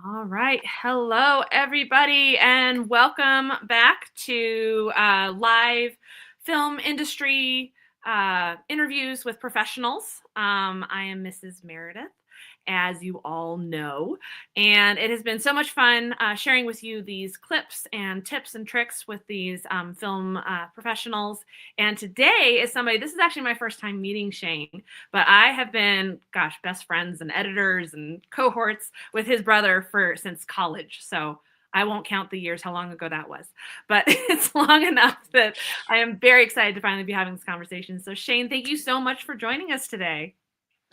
All right. Hello, everybody, and welcome back to live film industry interviews with professionals. I am Mrs. Meredith, as you all know, and it has been so much fun sharing with you these clips and tips and tricks with these film professionals. And today is somebody, this is actually my first time meeting Shane, but I have been, gosh, best friends and editors and cohorts with his brother since college. So I won't count the years how long ago that was, but it's long enough that I am very excited to finally be having this conversation. So Shane, thank you so much for joining us today.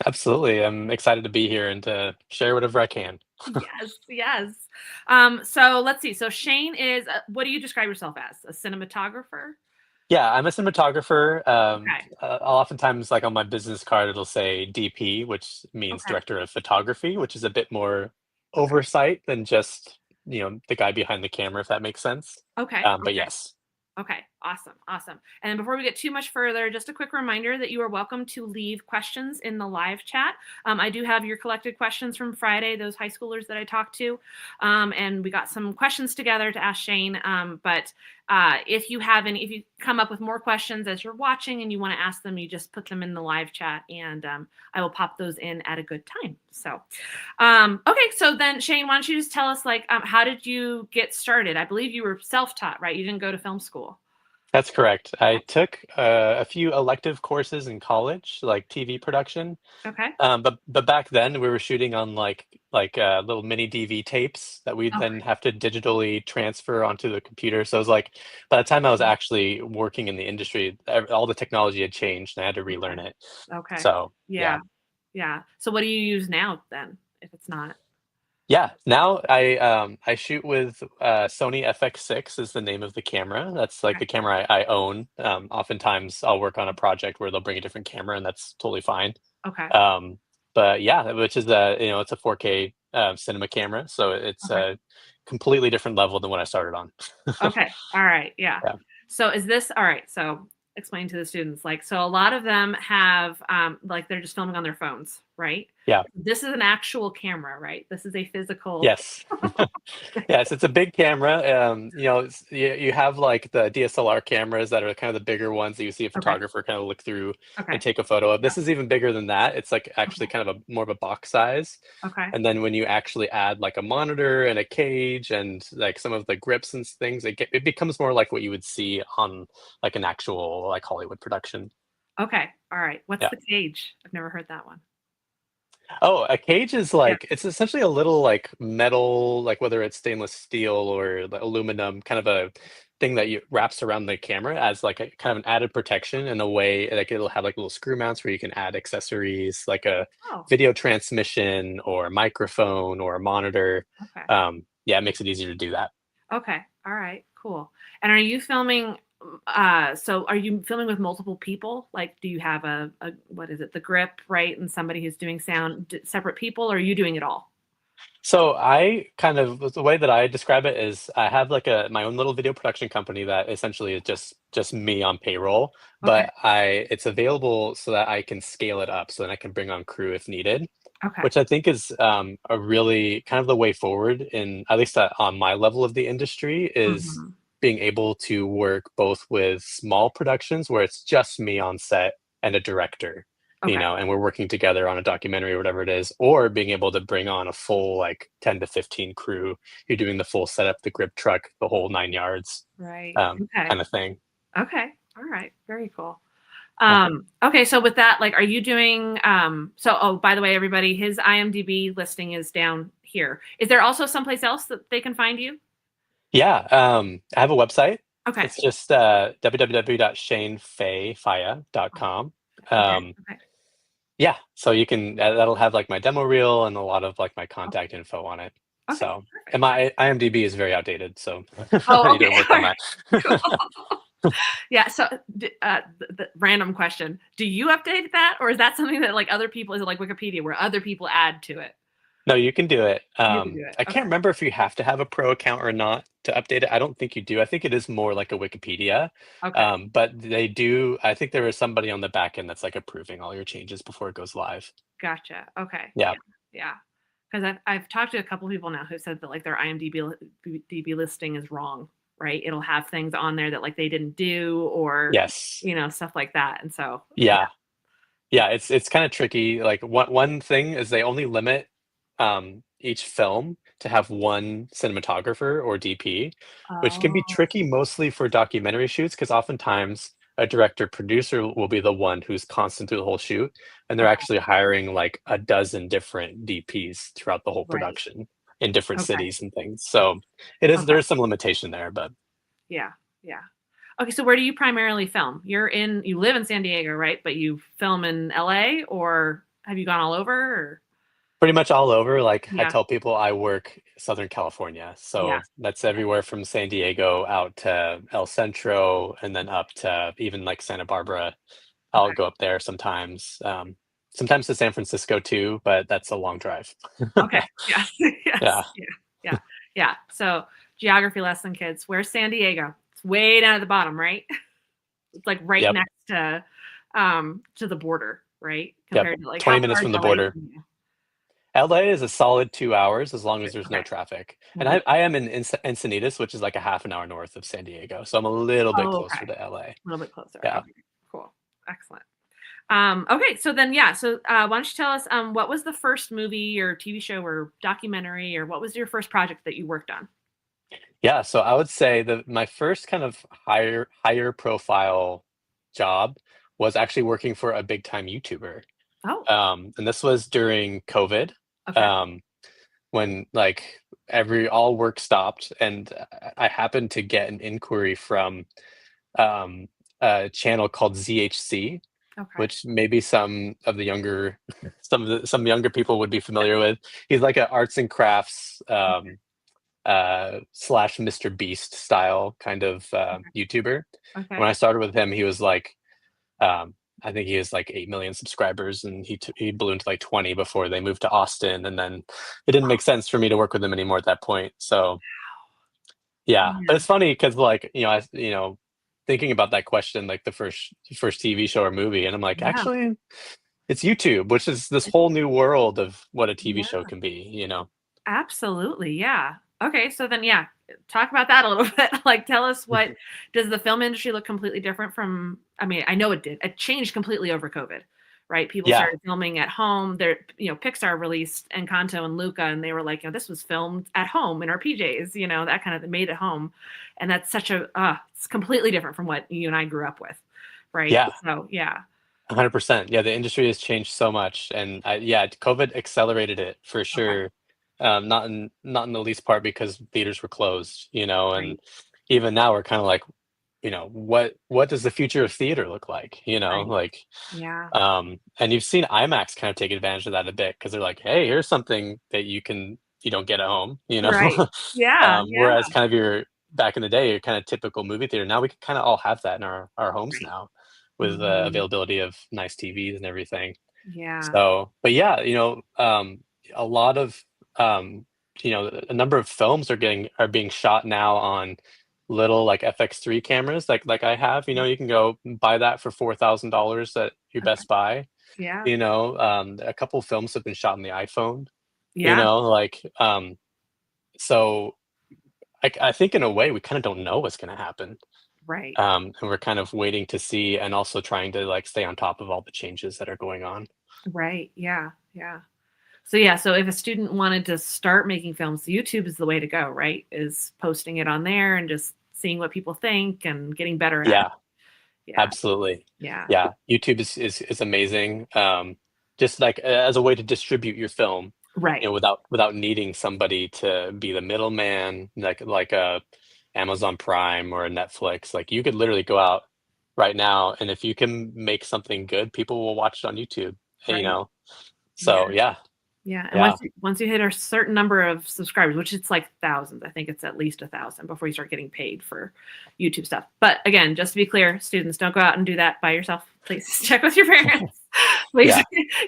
Absolutely. I'm excited to be here and to share whatever I can. Yes, yes. So let's see. So Shane is, what do you describe yourself as? A cinematographer? Yeah, I'm a cinematographer. Okay. Oftentimes, like on my business card, it'll say DP, which means Okay. director of photography, which is a bit more Okay. oversight than just, the guy behind the camera, if that makes sense. Okay. But Okay. yes. Okay, awesome, awesome. And before we get too much further, just a quick reminder that you are welcome to leave questions in the live chat. I do have your collected questions from Friday, those high schoolers that I talked to, and we got some questions together to ask Shane. But if you have any, if you come up with more questions as you're watching and you want to ask them, you just put them in the live chat, and I will pop those in at a good time. So, okay, so then Shane, why don't you just tell us, like, how did you get started? I believe you were self-taught, right? You didn't go to film school. That's correct. I took a few elective courses in college, like TV production. Okay. But back then we were shooting on like little mini DV tapes that we'd Okay. then have to digitally transfer onto the computer. So it was like by the time I was actually working in the industry, all the technology had changed and I had to relearn it. Okay. So Yeah. yeah. Yeah. So what do you use now then, if it's not? Yeah, now I shoot with Sony FX6 is the name of the camera. That's like Okay. the camera I own. Oftentimes I'll work on a project where they'll bring a different camera and that's totally fine. Okay. Um, but yeah, which is it's a 4K cinema camera, so it's Okay. a completely different level than what I started on. Okay. All right. Yeah. Yeah. So is this all right? So explain to the students, like, so a lot of them have like they're just filming on their phones, right? Yeah. This is an actual camera, right? This is a physical. Yes. Yes, it's a big camera. You have like the DSLR cameras that are kind of the bigger ones that you see a Okay. photographer kind of look through and Okay. take a photo of. This is even bigger than that. It's like actually kind of a more of a box size. Okay. And then when you actually add like a monitor and a cage and like some of the grips and things, it becomes more like what you would see on like an actual like Hollywood production. Okay. All right. What's Yeah. the cage? I've never heard that one. Oh, a cage is Yeah. like it's essentially a little like metal, like whether it's stainless steel or the aluminum, kind of a thing that you wraps around the camera as like a kind of an added protection in a way. Like it'll have like little screw mounts where you can add accessories like a Oh, video transmission or a microphone or a monitor. okay. Yeah, it makes it easier to do that. Okay. All right. Cool. And are you filming so are you filming with multiple people? Like, do you have a what is it, the grip, right? And somebody who's doing sound, separate people, or are you doing it all? So I kind of the way that I describe it is I have like a my own little video production company that essentially is just me on payroll, Okay. but I it's available so that I can scale it up so that I can bring on crew if needed, Okay. which I think is a really kind of the way forward in at least on my level of the industry is Mhm. being able to work both with small productions where it's just me on set and a director, Okay. and we're working together on a documentary or whatever it is, or being able to bring on a full like 10 to 15 crew. You're doing the full setup, the grip truck, the whole 9 yards, Right. Okay. kind of thing. Okay. All right. Very cool. Yeah. Okay, so with that, like, are you doing so oh, by the way, everybody, his IMDb listing is down here. Is there also someplace else that they can find you? Yeah. I have a website. Okay. It's just www.shanefay.com. Okay. Um, Okay. yeah, so you can that'll have like my demo reel and a lot of like my Okay. contact info on it. Okay. So, and Perfect. my IMDb is very outdated, so I Oh, need okay. to work All on right. that. Cool. Yeah. So, the random question: do you update that, or is that something that like other people? Is it like Wikipedia, where other people add to it? No, you can do it. You can do it. I Okay. can't remember if you have to have a pro account or not to update it. I don't think you do. I think it is more like a Wikipedia. Okay. But they do. I think there is somebody on the back end that's like approving all your changes before it goes live. Gotcha. Okay. Yeah. Yeah. Yeah. because I've talked to a couple people now who said that like their IMDb listing is wrong, right? It'll have things on there that like they didn't do or Yes. stuff like that. And so yeah. Yeah. Yeah, it's kind of tricky. Like one thing is they only limit each film to have one cinematographer or DP, which can be Oh, tricky mostly for documentary shoots because oftentimes a director producer will be the one who's constant through the whole shoot, and they're okay. actually hiring like a dozen different DPs throughout the whole Right. production in different Okay. cities and things. So it is there Okay. is some limitation there, but Yeah. Yeah. Okay, so where do you primarily film? You live in San Diego, right? But you film in LA or have you gone all over or pretty much all over. Like I yeah. tell people, I work Southern California, Yeah. so that's Okay. everywhere from San Diego out to El Centro, and then up to even like Santa Barbara. I'll Okay. go up there sometimes. Sometimes to San Francisco too, but that's a long drive. Okay. Yes. Yeah. Yes. Yeah. Yeah. Yeah. So geography lesson, kids. Where's San Diego? It's way down at the bottom, right? It's like right Yep. next to the border, right? Yep. Compared to like 20 how minutes far is from the LA border. from you? LA is a solid 2 hours as long as there's no Okay. traffic. And Mhm. I am in Encinitas, which is like a half an hour north of San Diego. So I'm a little bit Oh, okay. closer to LA. A little bit closer. Yeah. Okay. Cool. Excellent. Okay, so then yeah, so why don't you tell us what was the first movie or TV show or documentary or what was your first project that you worked on? Yeah, so I would say that my first kind of higher profile job was actually working for a big time YouTuber. Oh, And this was during COVID, okay. um, when like every all work stopped, and I happened to get an inquiry from um, a channel called ZHC, Okay. which maybe some younger people would be familiar with. He's like an arts and crafts slash Mr. Beast style kind of YouTuber. When Okay. I started with him, he was like, um, I think he has like 8 million subscribers, and he ballooned to like 20 before they moved to Austin, and then it didn't make sense for me to work with him anymore at that point. So yeah, but Yeah. it's funny because like thinking about that question, like the first TV show or movie, and I'm like, Yeah. actually, it's YouTube, which is this It- whole new world of what a TV Yeah. show can be. Absolutely. Yeah. Okay, so then yeah, talk about that a little bit. Like tell us what does the film industry look completely different from I mean, I know it did. It changed completely over COVID, right? People Yeah, started filming at home. Pixar released Encanto and Luca and they were like, this was filmed at home in our PJs, that kind of made at home. And that's such a it's completely different from what you and I grew up with, right? yeah. So, yeah. 100%. Yeah, the industry has changed so much, and yeah, COVID accelerated it for Okay. sure. Not in the least part because theaters were closed, and Right. even now we're kind of like, what does the future of theater look like? Right. Like, Yeah. and you've seen IMAX kind of take advantage of that a bit because they're like, hey, here's something that you don't get at home, Right. Yeah. Yeah. Whereas kind of your back in the day, your kind of typical movie theater, now we can kind of all have that in our homes Right. now with Mhm. availability of nice TVs and everything. Yeah. So, but yeah, a lot of a number of films are being shot now on little like FX3 cameras, like I have. You can go buy that for $4,000 at your Okay. Best Buy. Yeah. A couple films have been shot on the iPhone. Yeah. Like so. I think in a way we kind of don't know what's going to happen, Right. and we're kind of waiting to see, and also trying to like stay on top of all the changes that are going on. Right. Yeah. Yeah. So yeah, so if a student wanted to start making films, YouTube is the way to go, right? Is posting it on there and just seeing what people think and getting better at it. Yeah. Yeah. Absolutely. Yeah. Yeah, YouTube is amazing. Just like as a way to distribute your film, Right. without needing somebody to be the middleman, like a Amazon Prime or a Netflix. Like you could literally go out right now, and if you can make something good, people will watch it on YouTube. You Right. know, Yeah. so yeah, Yeah. And yeah, once you hit a certain number of subscribers, which it's like thousands, I think it's at least 1,000 before you start getting paid for YouTube stuff. But again, just to be clear, students don't go out and do that by yourself. Please check with your parents. Please yeah,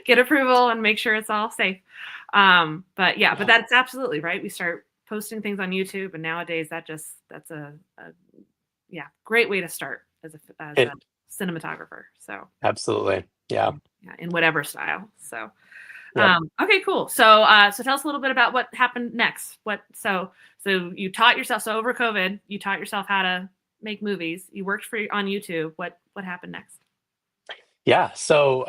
get approval and make sure it's all safe. But yeah, but yeah. that's absolutely right. We start posting things on YouTube, and nowadays that's a yeah, great way to start as a It cinematographer. So absolutely, yeah, yeah, in whatever style. So Yep. Okay, cool. So tell us a little bit about what happened next. So you taught yourself. So over COVID, you taught yourself how to make movies. You worked for on YouTube. What happened next? Yeah. So,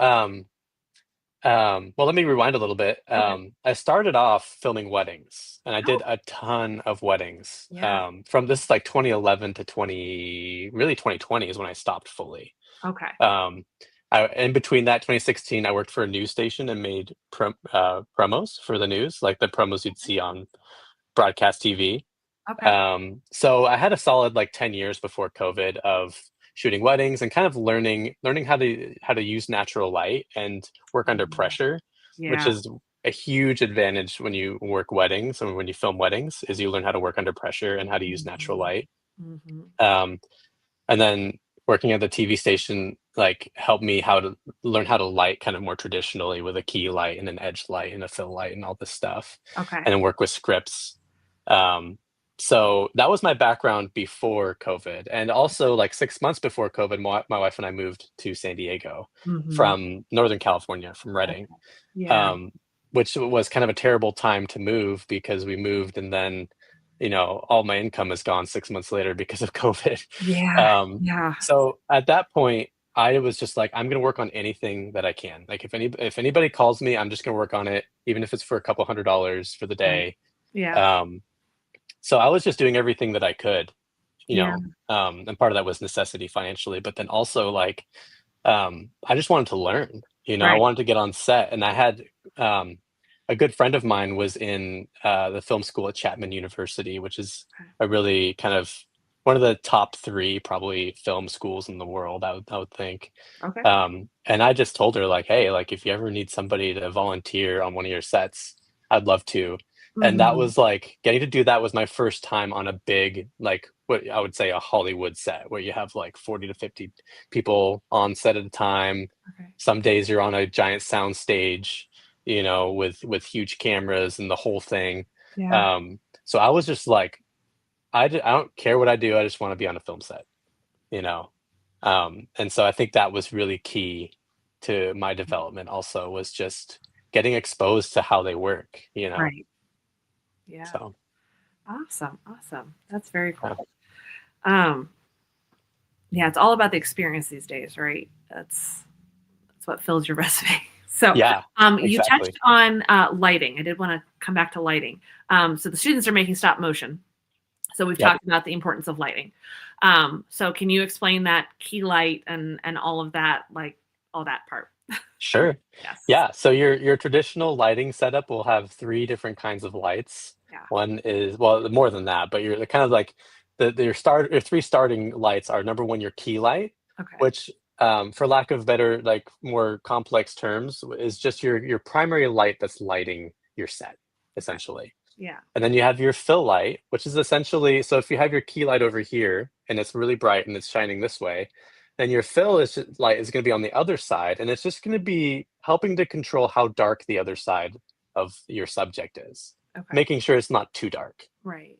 well, let me rewind a little bit. Okay. I started off filming weddings, and I did Oh, a ton of weddings. yeah. From this like 2011 to really 2020 is when I stopped fully. Okay. Um, in between that 2016, I worked for a news station and made promos for the news, like the promos you'd see on broadcast TV. Okay. So I had a solid like 10 years before COVID of shooting weddings and kind of learning how to use natural light and work under Mhm. pressure, which Yeah. is a huge advantage when you work weddings and when you film weddings, is you learn how to work under pressure and how to use natural Mhm. light. Mhm. Um, and then working at the TV station like helped me how to learn how to light kind of more traditionally with a key light and an edge light and a fill light and all this stuff, Okay. and then work with scripts. Um, so that was my background before COVID, and also like 6 months before COVID, my wife and I moved to San Diego Mhm. from Northern California, from Redding, Okay. Yeah. um, which was kind of a terrible time to move because we moved and then, all my income is gone 6 months later because of COVID. Yeah. Um, Yeah. so at that point, I was just like, I'm gonna work on anything that I can. Like if anybody calls me, I'm just gonna work on it, even if it's for a couple $100s for the Right. day. Yeah. Um, so I was just doing everything that I could, Yeah. and part of that was necessity financially, but then also like I just wanted to learn. I Right. wanted to get on set, and I had um, a good friend of mine was in the film school at Chapman University, which is Okay. a really kind of one of the top three probably film schools in the world. I would think. Okay. And I just told her like, hey, like if you ever need somebody to volunteer on one of your sets, I'd love to. And that Mhm. was like getting to do that was my first time on a big, like what I would say a Hollywood set where you have like 40 to 50 people on set at a time. Okay. Some days you're on a giant sound stage, with huge cameras and the whole thing. Yeah. So I was just like, I don't care what I do. I just want to be on a film set, you know. And so I think that was really key to my development. Also, was just getting exposed to how they work. Right. Yeah. So Awesome. Awesome. That's very yeah, cool. Um, yeah, it's all about the experience these days, right? That's what fills your resume. So, yeah, you touched exactly. on lighting. I did want to come back to lighting. So the students are making stop motion. So we've Yep. talked about the importance of lighting. So can you explain that key light and all of that, like all that part? Sure. Yes. Yeah. So your traditional lighting setup will have three different kinds of lights. Yeah. One is, well, more than that, but you're kind of like your three starting lights are number one, your key light, Okay. which for lack of better, like more complex terms, is just your primary light that's lighting your set, Okay. essentially. Yeah. And then you have your fill light, which is essentially, so if you have your key light over here and it's really bright and it's shining this way, then your light is going to be on the other side, and it's just going to be helping to control how dark the other side of your subject is, Okay. making sure it's not too dark. Right.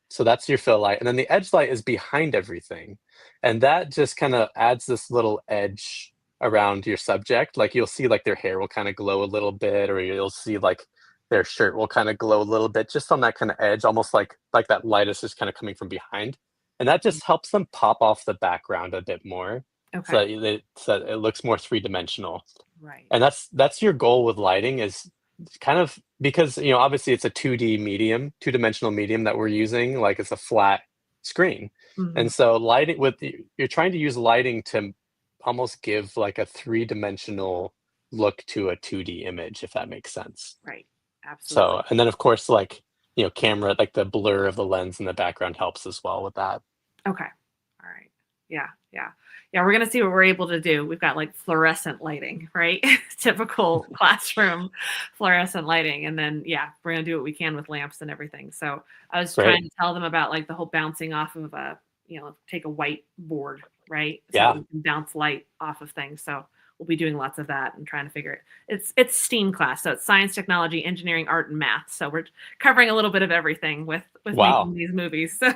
So that's your fill light, and then the edge light is behind everything, and that just kind of adds this little edge around your subject. Like you'll see, like their hair will kind of glow a little bit, or you'll see like their shirt will kind of glow a little bit, just on that kind of edge, almost like that light is just kind of coming from behind, and that just helps them pop off the background a bit more, Okay. so that it looks more three dimensional. Right. And that's your goal with lighting, is kind of because obviously it's a 2D medium, two-dimensional medium that we're using, like it's a flat screen. Hmm. And so lighting you're trying to use lighting to almost give like a three-dimensional look to a 2D image, if that makes sense. Right. Absolutely. So, and then of course, like, camera, like the blur of the lens in the background helps as well with that. Okay. All right. Yeah. Yeah. Yeah. We're gonna see what we're able to do. We've got like fluorescent lighting, right? Typical classroom fluorescent lighting, and then yeah, we're gonna do what we can with lamps and everything. So I was trying Great. to tell them about like the whole bouncing off of take a white board, right? So that Yeah. we can bounce light off of things. So we'll be doing lots of that and trying to figure it. It's STEAM class, so it's science, technology, engineering, art, and math. So we're covering a little bit of everything with Wow. making these movies. So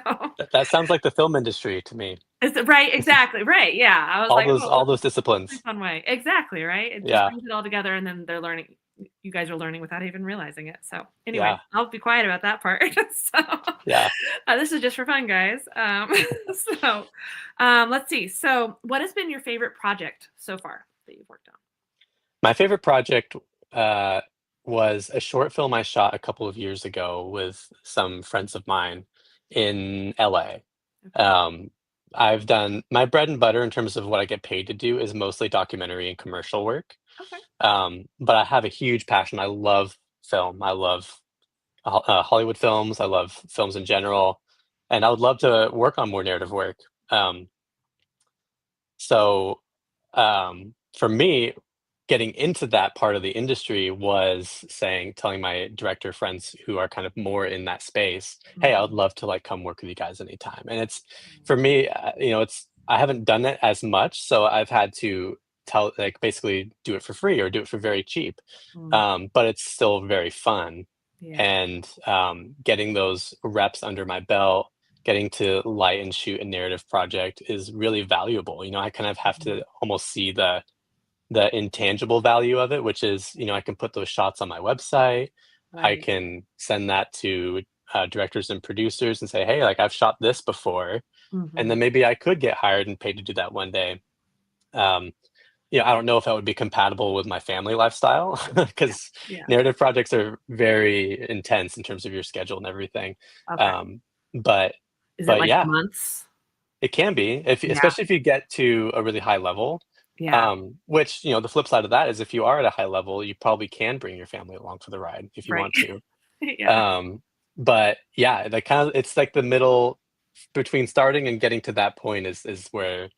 That sounds like the film industry to me. is it right? Exactly. Right. Yeah. I was All like, those oh, all that's those a pretty disciplines. fun way. Exactly. Right. It just Yeah. brings it all together, and then they're learning. you guys are learning without even realizing it. So anyway, Yeah. I'll be quiet about that part. So Yeah. this is just for fun, guys. So let's see. So what has been your favorite project so far that you've worked on? My favorite project uh, was a short film I shot a couple of years ago with some friends of mine in LA. Okay. Um, I've done my bread and butter in terms of what I get paid to do is mostly documentary and commercial work. Okay. But I have a huge passion. I love film. I love Hollywood films. I love films in general, and I would love to work on more narrative work. Um, so for me, getting into that part of the industry was telling my director friends who are kind of more in that space, "Hey, I would Mhm. love to like come work with you guys anytime." And it's for me, it's I haven't done it as much, so I've had to tell like basically do it for free or do it for very cheap. Mm. But it's still very fun, Yeah. and getting those reps under my belt, getting to light and shoot a narrative project is really valuable. I kind of have Mhm. to almost see the intangible value of it, which is, I can put those shots on my website. I Right. can send that to directors and producers and say, hey, like I've shot this before, and Hmm. then maybe I could get hired and paid to do that one day. Um, I don't know if that would be compatible with my family lifestyle Yeah. because Yeah. narrative projects are very intense in terms of your schedule and everything. Okay. Um, but Is it but like yeah, months? it can be, if Yeah. especially if you get to a really high level, Yeah. which, the flip side of that is if you are at a high level, you probably can bring your family along for the ride if you Right. want to. Yeah. Um, but yeah, it's like the middle between starting and getting to that point is where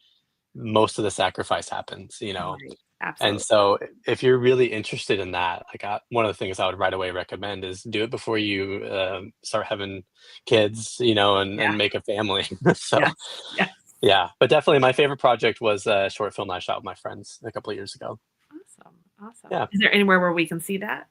most of the sacrifice happens. Right. And Absolutely. so if you're really interested in that, like one of the things I would right away recommend is do it before you start having kids, and Yeah. make a family. So Yes. Yes. yeah, but definitely my favorite project was a short film I shot with my friends a couple of years ago. Awesome. Awesome. Yeah, Is there anywhere where we can see that?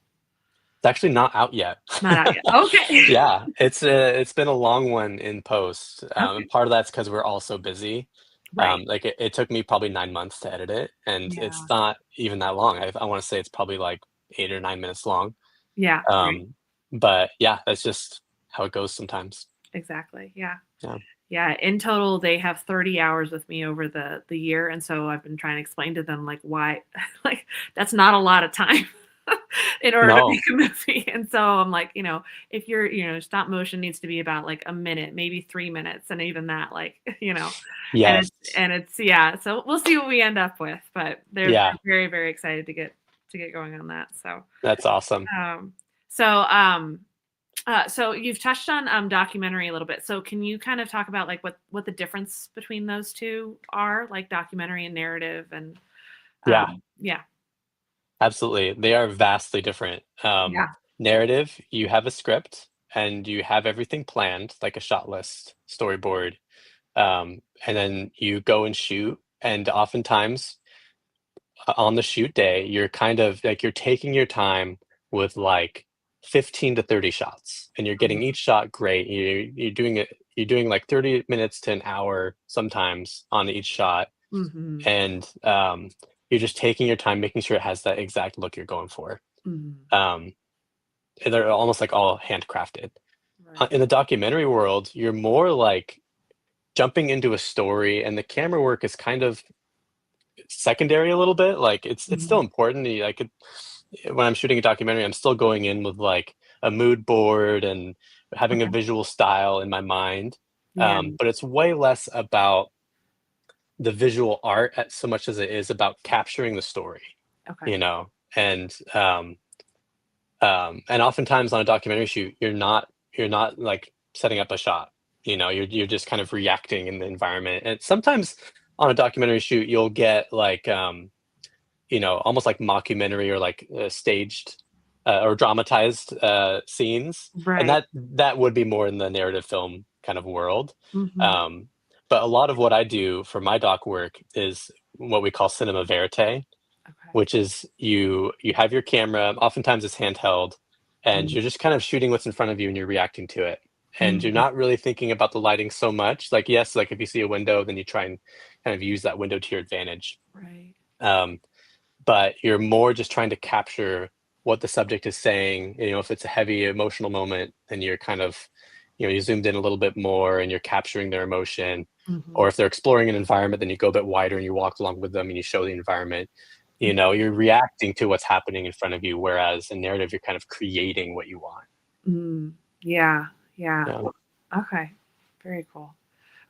it's actually not out yet. Not out yet. Okay. Yeah, it's been a long one in post, Okay. and part of that's because we're all so busy. Right. Like it took me probably 9 months to edit it, and it's Yeah. not even that long. I want to say it's probably like 8 or 9 minutes long. Yeah. Right. Um, but yeah, that's just how it goes sometimes. Exactly. Yeah. Yeah. Yeah, in total, they have 30 hours with me over the year, and so I've been trying to explain to them, like, why like, that's not a lot of time in order to make No. a movie, and so I'm like, if stop motion needs to be about, like, a minute, maybe 3 minutes, and even that, like, and Yes. it's yeah, so we'll see what we end up with, but they're Yeah. very, very excited to get going on that, so, That's awesome. um so you've touched on documentary a little bit. So can you kind of talk about like what the difference between those two are, like documentary and narrative, and Yeah. yeah, Absolutely. They are vastly different. yeah, Narrative, you have a script and you have everything planned, like a shot list, storyboard, and then you go and shoot. And oftentimes on the shoot day, you're kind of like you're taking your time with like 15 to 30 shots, and you're getting each shot great. You're doing it. You're doing like 30 minutes to an hour sometimes on each shot, mm-hmm, and you're just taking your time, making sure it has that exact look you're going for. mm-hmm, Um, and they're almost like all handcrafted. right, In the documentary world, you're more like jumping into a story, and the camera work is kind of secondary a little bit. Like it's mm-hmm, still important. When I'm shooting a documentary, I'm still going in with like a mood board and having a okay, visual style in my mind. yeah, But it's way less about the visual art so much as it is about capturing the story, okay, you know. And oftentimes on a documentary shoot, you're not like setting up a shot. You're just kind of reacting in the environment. And sometimes on a documentary shoot, you'll get like almost like mockumentary or like staged or dramatized scenes, and right, that would be more in the narrative film kind of world. mm-hmm, Um, but a lot of what I do for my doc work is what we call cinema verite, okay, which is you have your camera, oftentimes it's handheld, and you're just kind of shooting what's in front of you and you're reacting to it. And you're mm-hmm, not really thinking about the lighting so much. Like, yes, like if you see a window, then you try and kind of use that window to your advantage. right, Um, but you're more just trying to capture what the subject is saying. You know, if it's a heavy emotional moment, then you're kind of, you zoomed in a little bit more and you're capturing their emotion. Or Hmm. if they're exploring an environment, then you go a bit wider and you walk along with them and you show the environment. Hmm. You're reacting to what's happening in front of you, whereas in narrative, you're kind of creating what you want. Mm, yeah, yeah. Yeah. Okay, very cool.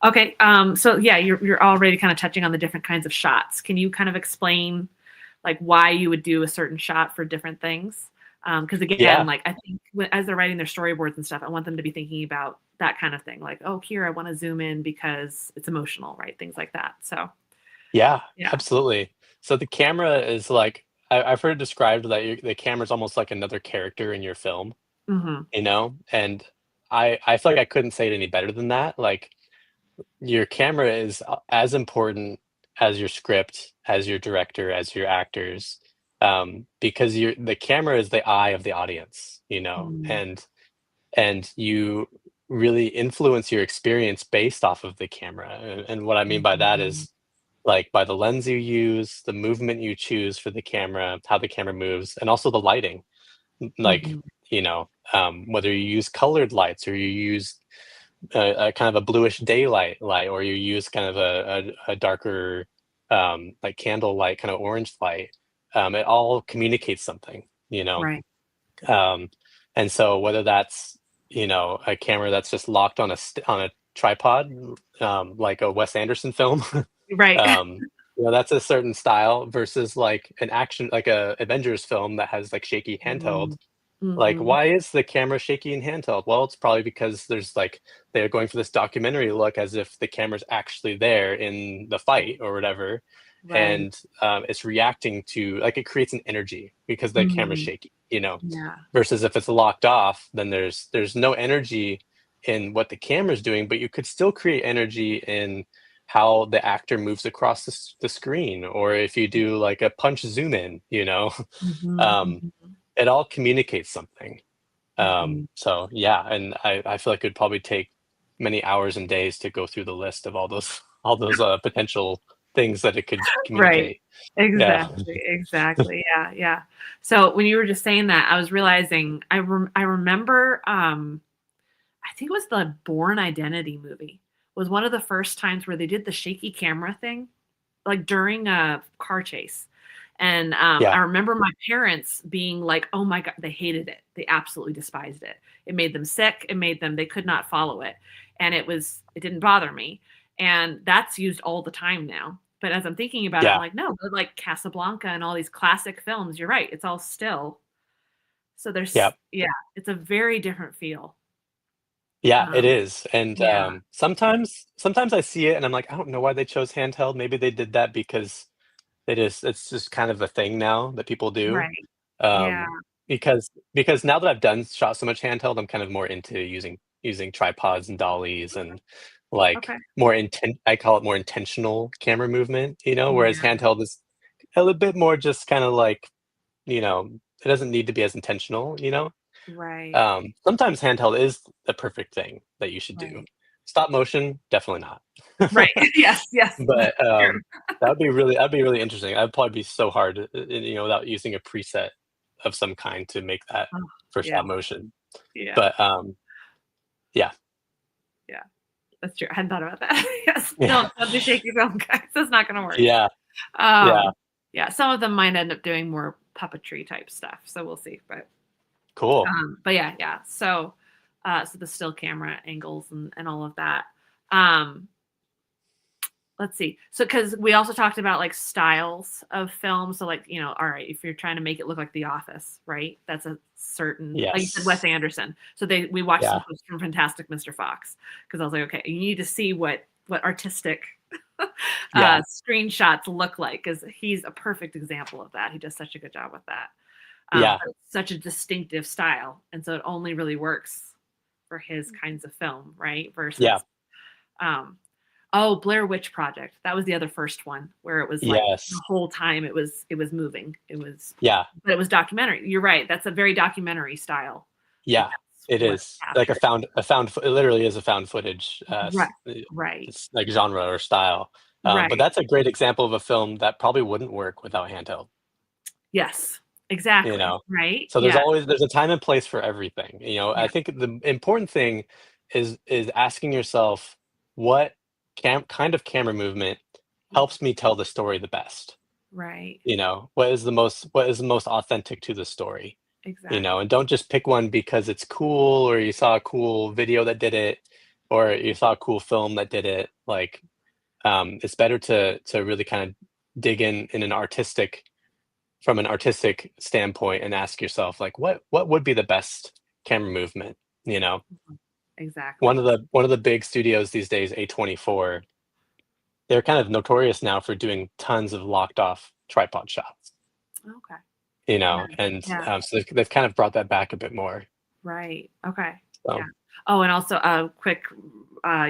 Okay, so yeah, you're already kind of touching on the different kinds of shots. Can you kind of explain like why you would do a certain shot for different things? Because again, Yeah. like I think as they're writing their storyboards and stuff, I want them to be thinking about that kind of thing. Like, oh, here I want to zoom in because it's emotional, right? Things like that. So Yeah, yeah. absolutely. So the camera is like, I've heard it described that the camera's almost like another character in your film, Hmm. and I feel like I couldn't say it any better than that. Like your camera is as important as your script, as your director, as your actors, because the camera is the eye of the audience, Mm-hmm. and you really influence your experience based off of the camera. And what I mean by that Mm-hmm. is like by the lens you use, the movement you choose for the camera, how the camera moves, and also the lighting. Like, Mm-hmm. whether you use colored lights or you use a kind of a bluish daylight light, or you use kind of a darker, like candle light, kind of orange light, it all communicates something, you know. Right. Um, and so whether that's, a camera that's just locked on on a tripod, like a Wes Anderson film, Right. that's a certain style versus like an action, like a Avengers film that has like shaky handheld. Like, Mm-hmm. why is the camera shaky and handheld? Well, it's probably because there's like they're going for this documentary look as if the camera's actually there in the fight or whatever, Right. and it's reacting to like it creates an energy because the camera's Mm-hmm. shaky, Yeah. versus if it's locked off, then there's no energy in what the camera's doing, but you could still create energy in how the actor moves across the screen, or if you do like a punch zoom in, Mhm, um, mhm, it all communicates something. mhm. So yeah, and I feel like it'd probably take many hours and days to go through the list of all those potential things that it could Right. communicate. Yeah. Exactly, exactly. Yeah, yeah. So when you were just saying that, I was realizing I remember, I think it was the Born Identity movie, was one of the first times where they did the shaky camera thing, like during a car chase. And I Yeah. remember my parents being like, "Oh my god," they hated it. They absolutely despised it. It made them sick. It made them they could not follow it. And it didn't bother me. And that's used all the time now. But as I'm thinking about it, I'm Yeah. like, no, but like Casablanca and all these classic films, you're right. It's all still. So Yeah. yeah, it's a very different feel. Yeah, it Um, is. And yeah, sometimes I see it and I'm like, I don't know why they chose handheld. Maybe they did that because it's just kind of a thing now that people do. right. Yeah. Um, because now that I've done shot so much handheld, I'm kind of more into using tripods and dollies and like Okay. I call it more intentional camera movement, whereas Yeah. handheld is a little bit more just kind of like, it doesn't need to be as intentional. Right. Sometimes handheld is the perfect thing that you should do. Right. Stop motion, definitely not. Right. Yes. Yes. That's But true. that'd be really interesting. That'd probably be so hard, without using a preset of some kind to make that Oh, for yeah. stop motion. Yeah. But yeah, Yeah. That's true. I hadn't thought about that. Yes. yeah, Don't do shaky film, guys. That's not going to work. yeah, yeah. Um, yeah. Some of them might end up doing more puppetry type stuff. So we'll see. Cool. But yeah, yeah. So the still camera angles and all of that. Um, let's see. So because we also talked about like styles of film. So like, all right, if you're trying to make it look like The Office, right? That's a certain, like you said, Wes Yes. Anderson. So we watched some Yeah. clips from Fantastic Mr. Fox because I was like, okay, you need to see what artistic Yeah. screenshots look like because he's a perfect example of that. He does such a good job with that. Yeah. But it's such a distinctive style, and so it only really works for his kinds of film, right? Yeah. Versus, um, oh, Blair Witch Project. That was the other first one where it was like the Yes. whole time it was moving. Yeah. But it was documentary. You're right. That's a very documentary style. But Yeah. that's It what is like captured. it literally is a found footage, Right. Right. it's like genre or style. But Right. that's a great example of a film that probably wouldn't work without handheld. Yes. you Exactly. know? Right? So Yeah. there's a time and place for everything. I Yeah. think the important thing is asking yourself what kind of camera movement helps me tell the story the best. Right. What is the most authentic to the story? Exactly. And don't just pick one because it's cool or you saw a cool video that did it or you saw a cool film that did it. Like it's better to really kind of dig in an artistic from an artistic standpoint and ask yourself like what would be the best camera movement you know Mhm. one Exactly. of the one of the big studios these days, A24, they're kind of notorious now for doing tons of locked off tripod shots, Okay. Yeah. and Yeah. so they've kind of brought that back a bit more. Right. Okay. Yeah. So Oh, and also quick,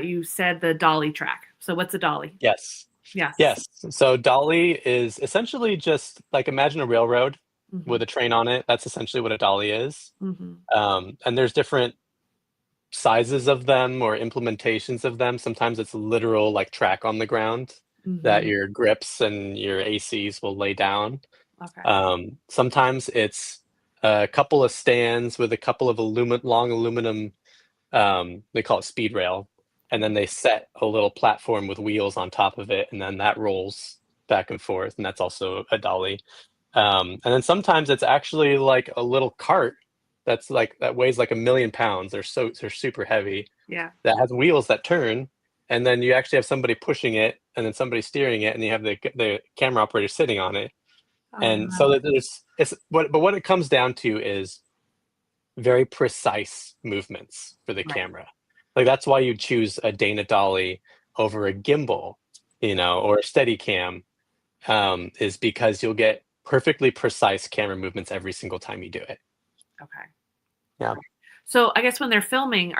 you said the dolly track. So what's a dolly? yes, Yes. yes, so dolly is essentially just like imagine a railroad Mhm. with a train on it. That's essentially what a dolly is. Mhm. And there's different sizes of them or implementations of them. Sometimes it's literal like track on the ground that Mhm. your grips and your ACs will lay down. Okay. Sometimes it's a couple of stands with a couple of long aluminum, they call it speed rail, and then they set a little platform with wheels on top of it, and then that rolls back and forth, and that's also a dolly. And then sometimes it's actually like a little cart that weighs like 1 million pounds. They're super heavy. Yeah. That has wheels that turn, and then you actually have somebody pushing it, and then somebody steering it, and you have the camera operator sitting on it. Oh, And so wow. that what it comes down to is very precise movements for the Right. camera. Like that's why you choose a Dana Dolly over a gimbal, or a Steadicam, is because you'll get perfectly precise camera movements every single time you do it. Okay. Yeah. Okay. So I guess when they're filming,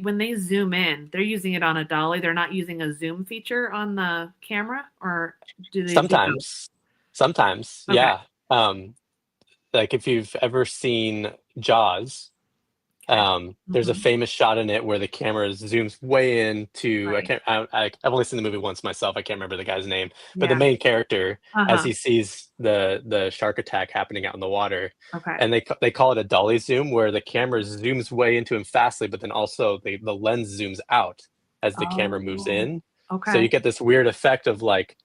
when they zoom in, they're using it on a dolly. They're not using a zoom feature on the camera, or do they do both? Sometimes, sometimes, Okay. yeah. Um, like if you've ever seen Jaws, Okay. there's a Hmm. famous shot in it where the camera zooms way into. Right. I've only seen the movie once myself. I can't remember the guy's name, but the Yeah. main character, as Uh-huh. he sees the shark attack happening out in the water, Okay. and they call it a dolly zoom, where the camera zooms way into him fastly, but then also the lens zooms out as the camera moves Oh, in. So okay. you get this weird effect of like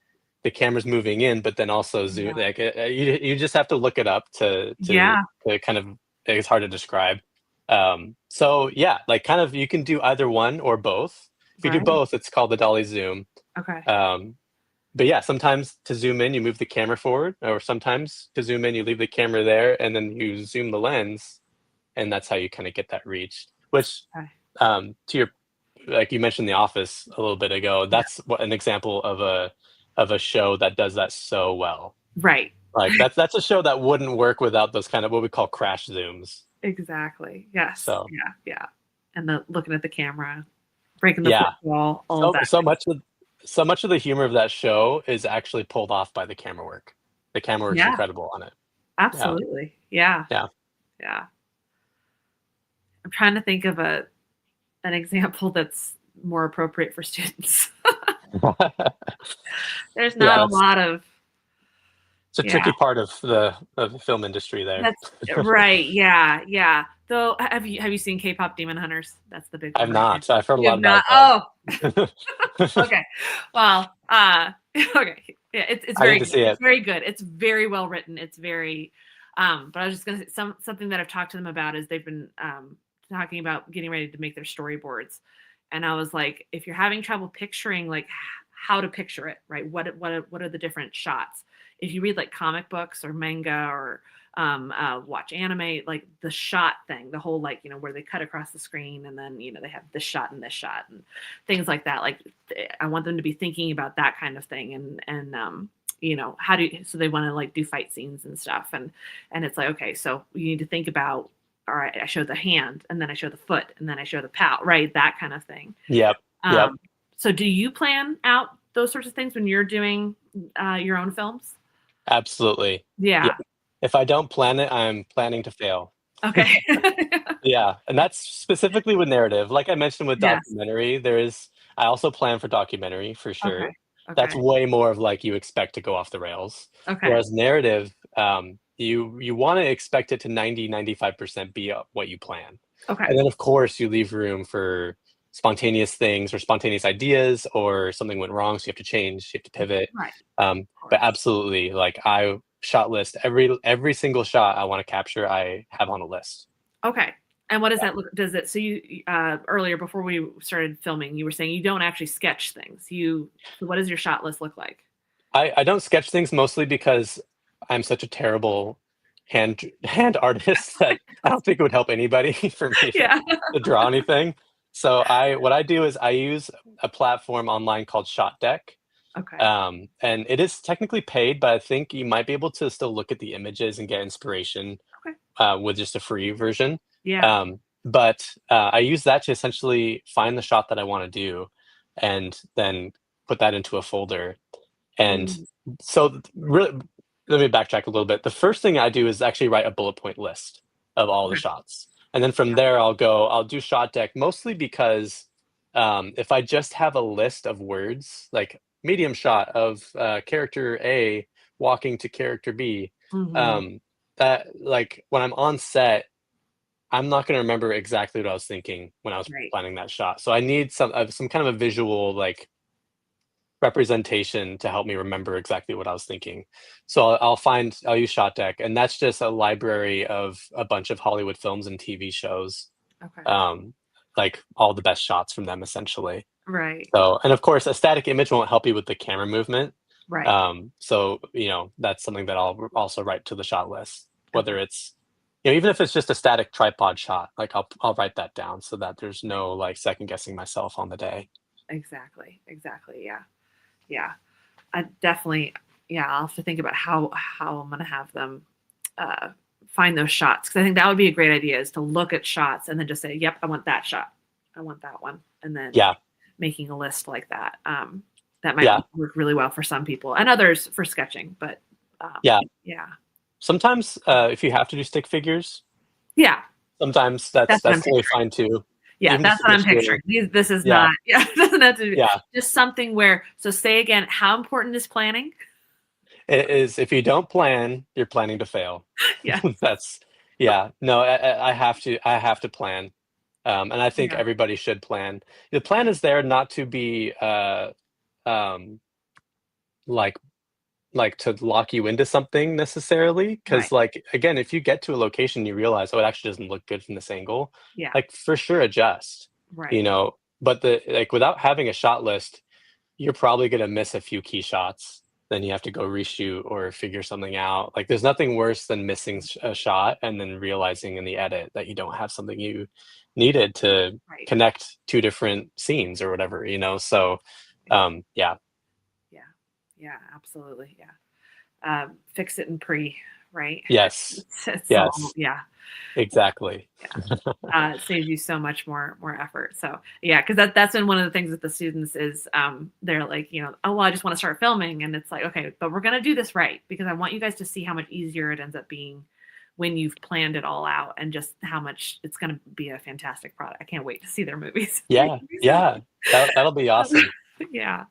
the camera's moving in, but then also zoom. Yeah. Like you just have to look it up Yeah. to kind of. It's hard to describe. So yeah, like kind of you can do either one or both. If you do Right. both, it's called the dolly zoom. Okay. Um, but yeah, sometimes to zoom in, you move the camera forward, or sometimes to zoom in, you leave the camera there and then you zoom the lens, and that's how you kind of get that reach. Which, Okay. to your, like you mentioned The Office a little bit ago, Yeah. that's an example of a show that does that so well. Right. Like that's a show that wouldn't work without those kind of what we call crash zooms. Exactly. Yes. So Yeah. Yeah. And the looking at the camera, breaking the fourth yeah, wall, all of so that. so much of so much of the humor of that show is actually pulled off by the camera work. The camera work's Yeah. incredible on it. Yeah, Absolutely. Yeah. yeah. Yeah. I'm trying to think of an example that's more appropriate for students. There's not Yeah, a that's lot of it's a yeah. tricky part of the film industry there. That's right. Yeah, yeah. Though, have you seen K-pop Demon Hunters? That's the big one I've right there. not. I've heard a You lot have about not? it Oh, though. okay. Well, okay. Yeah, it's I very need to good. see It's it. very good. It's very well written. It's very but I was just gonna say something that I've talked to them about is they've been talking about getting ready to make their storyboards. And I was like, if you're having trouble picturing like how to picture it, right? What are the different shots? If you read like comic books or manga or watch anime, like the shot thing, the whole like, where they cut across the screen and then, they have this shot and this shot and things like that. Like I want them to be thinking about that kind of thing and how so they want to like do fight scenes and stuff. And it's like, okay, so you need to think about, all right, I show the hand and then I show the foot and then I show the pout, right? That kind of thing. Yep. Yep. Um, so do you plan out those sorts of things when you're doing your own films? Absolutely. Yeah. Yeah. If I don't plan it, I'm planning to fail. Okay. Yeah, and that's specifically with narrative. Like I mentioned with Yes. documentary, I also plan for documentary for Okay. sure. That's Okay. way more of like you expect to go off the rails. Okay. Whereas narrative, you want to expect it to 90-95% be what you plan. Okay. And then of course you leave room for spontaneous things or spontaneous ideas, or something went wrong, so you have to change, you have to pivot. Right. Of But course. absolutely, like I shot list every single shot I want to capture, I have on a list. Okay. And what does Yeah. that look? Does it? So you earlier before we started filming, you were saying you don't actually sketch things. You. So what does your shot list look like? I don't sketch things mostly because I'm such a terrible hand artist that I don't think it would help anybody for me Yeah. to draw anything. So I what I do is I use a platform online called Shot Deck. Okay. And it is technically paid, but I think you might be able to still look at the images and get inspiration Okay. with just a free version. Yeah. But I use that to essentially find the shot that I want to do, and then put that into a folder. And Mm, so, really, let me backtrack a little bit. The first thing I do is actually write a bullet point list of all the okay. shots. And then from there, I'll do shot deck mostly because if I just have a list of words, like medium shot of character A walking to character B, Hmm. um, that like when I'm on set, I'm not going to remember exactly what I was thinking when I was Right. planning that shot. So I need some kind of a visual like representation to help me remember exactly what I was thinking. So I'll use Shot Deck, and that's just a library of a bunch of Hollywood films and TV shows, Okay. um, like all the best shots from them essentially. Right. So, and of course, a static image won't help you with the camera movement. Right. So that's something that I'll also write to the shot list, whether Okay. it's even if it's just a static tripod shot, like I'll write that down so that there's Right. no like second guessing myself on the day. Exactly. Exactly. Yeah. Yeah. I definitely. Yeah. I'll have to think about how I'm gonna have them uh, find those shots because I think that would be a great idea is to look at shots and then just say, "Yep, I want that shot. I want that one," and then Yeah, making a list like that. That might yeah, work really well for some people and others for sketching. But yeah. yeah, Sometimes, if you have to do stick figures, yeah, sometimes that's what I'm that's totally picturing. fine too. Yeah, Even that's just to what I'm get picturing. your This is yeah, not. Yeah, it doesn't have to be yeah. just something where. So say again, how important is planning? It is if you don't plan, you're planning to fail. Yes. That's yeah. No, I have to plan, and I think Yeah. everybody should plan. The plan is there not to be um, like to lock you into something necessarily, Right. because like again, if you get to a location, you realize, oh, it actually doesn't look good from this angle, Yeah. like for sure adjust, you Right. know. But the like without having a shot list, you're probably gonna miss a few key shots. Then you have to go reshoot or figure something out. Like there's nothing worse than missing a shot and then realizing in the edit that you don't have something you needed to Right. connect two different scenes or whatever, you know. So yeah. Yeah. Yeah. Absolutely. Yeah. Fix it in pre. Right. Yes. It's all. Yes. Yeah. Exactly. Yeah. It saves you so much more effort. So yeah, because that's been one of the things with the students is they're like, oh well, I just want to start filming, and it's like, okay, but we're gonna do this right because I want you guys to see how much easier it ends up being when you've planned it all out and just how much it's gonna be a fantastic product. I can't wait to see their movies. Yeah. Yeah. That'll be awesome. Yeah.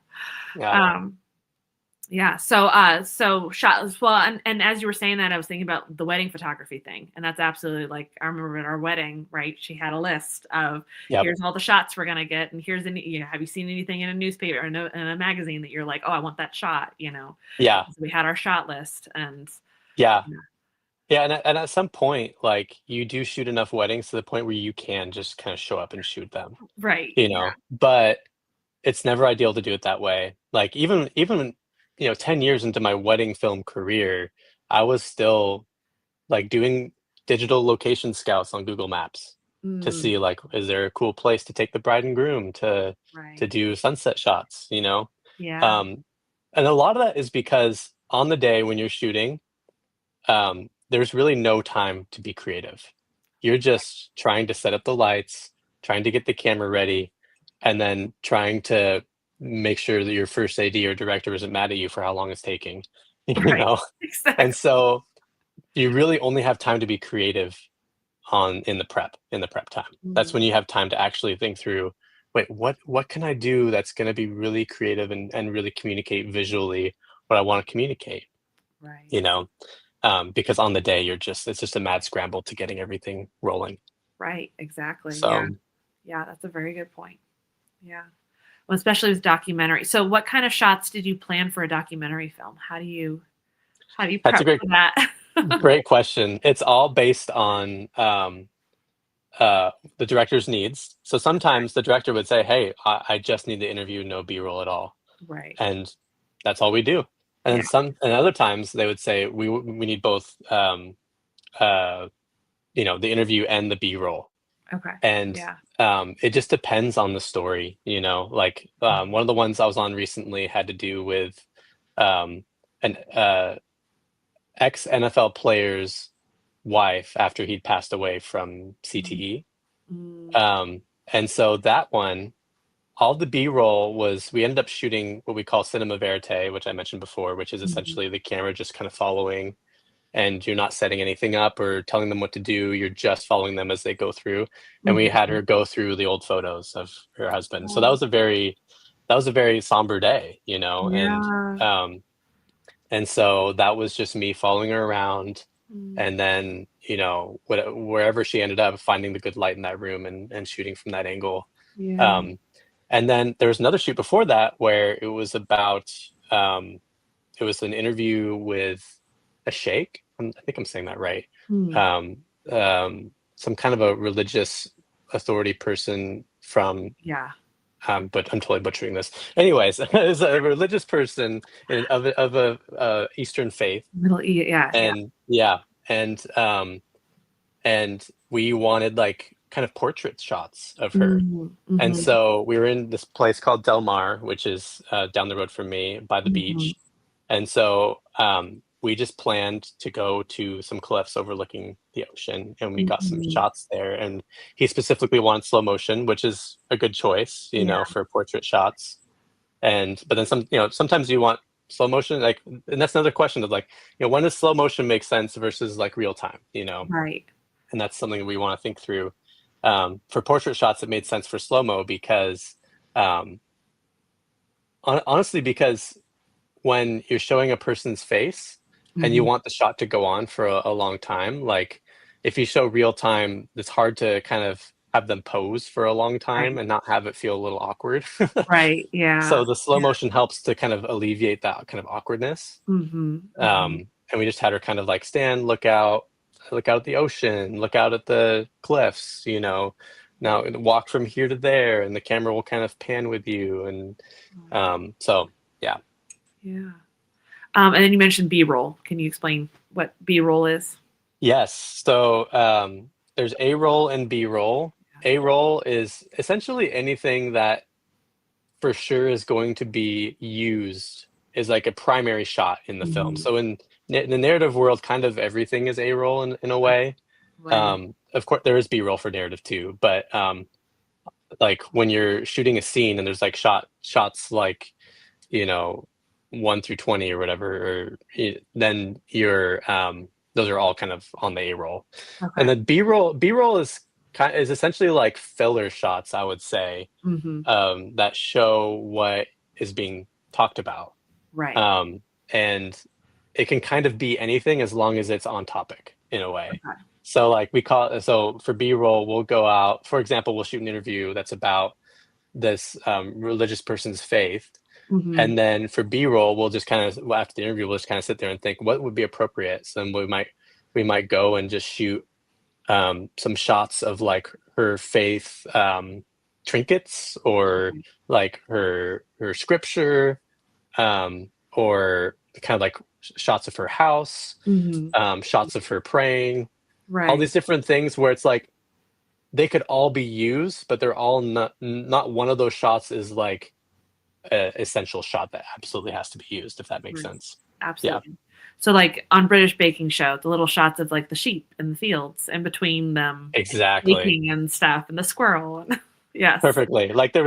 Yeah. Um, yeah. So shot as well. And as you were saying that, I was thinking about the wedding photography thing. And that's absolutely like, I remember at our wedding, right? She had a list of Yep. here's all the shots we're going to get. And here's have you seen anything in a newspaper or in a magazine that you're like, oh, I want that shot. Yeah. So we had our shot list and Yeah. yeah, Yeah. And at some point, like you do shoot enough weddings to the point where you can just kind of show up and shoot them, right. you Yeah. know. But it's never ideal to do it that way. Like even 10 years into my wedding film career, I was still like doing digital location scouts on Google Maps to Mm, see like is there a cool place to take the bride and groom to right. do sunset shots. Yeah. Um, and a lot of that is because on the day when you're shooting, there's really no time to be creative. You're just trying to set up the lights, trying to get the camera ready, and then trying to make sure that your first AD or director isn't mad at you for how long it's taking, you Right. know? And Exactly. so you really only have time to be creative in the prep time. That's when Mm, you have time to actually think through, wait, what can I do that's going to be really creative and really communicate visually what I want to communicate, right. you know? because on the day it's just a mad scramble to getting everything rolling. Right, exactly. Yeah. So Yeah, that's a very good point. Yeah. Well, especially with documentary. So what kind of shots did you plan for a documentary film? How do you that's a prep for that? great question. It's all based on the director's needs. So sometimes the director would say, "Hey, I just need to interview, no B-roll at all," Right. and that's all we do. And then Yeah. and other times they would say, "We need both, uh, the interview and the B-roll." Okay. And Yeah. it just depends on the story. Like Mhm. one of the ones I was on recently had to do with um, an ex NFL player's wife after he'd passed away from Mhm. CTE. Mm, Um, and so that one, all the B-roll was we ended up shooting what we call cinema verite, which I mentioned before, which is mhm, essentially the camera just kind of following, and you're not setting anything up or telling them what to do. You're just following them as they go through. And we had mhm. her go through the old photos of her husband. So Oh, that was a very somber day, yeah. um, and so that was just me following her around, Mm, and then wherever she ended up, finding the good light in that room and shooting from that angle. yeah. Um, and then there was another shoot before that where um, it was an interview with a sheikh. I think I'm saying that right. Mm, Um, some kind of a religious authority person from, yeah. but I'm totally butchering this. Anyways, is a religious person of a Eastern faith, Yeah, yeah. and yeah, and we wanted like kind of portrait shots of her. Mhm, And mhm, so we were in this place called Del Mar, which is down the road from me by the mhm, beach. And so we just planned to go to some cliffs overlooking the ocean, and we got some mhm. shots there. And he specifically wanted slow motion, which is a good choice, Yeah, for portrait shots. And but then sometimes you want slow motion, like, and that's another question of like, when does slow motion make sense versus like real time, right. and that's something we want to think through. For portrait shots, it made sense for slow mo because, um, honestly, because when you're showing a person's face and you Mhm. want the shot to go on for a long time, like if you show real time, it's hard to kind of have them pose for a long time Right, and not have it feel a little awkward. right, yeah, So the slow yeah. motion helps to kind of alleviate that kind of awkwardness. Mhm, mhm. And we just had her kind of like stand, look out at the ocean, look out at the cliffs, now walk from here to there, and the camera will kind of pan with you. And so, yeah. Yeah. And then you mentioned B-roll. Can you explain what B-roll is? Yes. So there's A roll and B roll. A roll is essentially anything that for sure is going to be used is like a primary shot in the film. Mhm. So in the narrative world, kind of everything is A roll in a way. Right. Of course, there is B roll for narrative too, but like when you're shooting a scene and there's like shots like, you know 1 through 20 or whatever, or then you're those are all kind of on the A roll. And Okay. then B roll is essentially like filler shots, I would say, Mhm. that show what is being talked about. Right. Um, and it can kind of be anything as long as it's on topic in a way. Okay. So like so for B-roll, we'll go out, for example, we'll shoot an interview that's about this religious person's faith. Mhm. And then for B-roll, we'll just kind of, well, after the interview, we'll just kind of sit there and think what would be appropriate. So then we might go and just shoot some shots of like her faith trinkets, or Okay. like her scripture, or kind of like shots of her house, Mhm. shots of her praying, all Right. these different things where it's like they could all be used, but they're all not one of those shots is like a essential shot that absolutely has to be used, if that makes Right. sense. Yeah, Absolutely. So, like, on British Baking Show, the little shots of, like, the sheep in the fields and between them exactly. baking and stuff and the squirrel. Yes. Perfectly. Like Right. there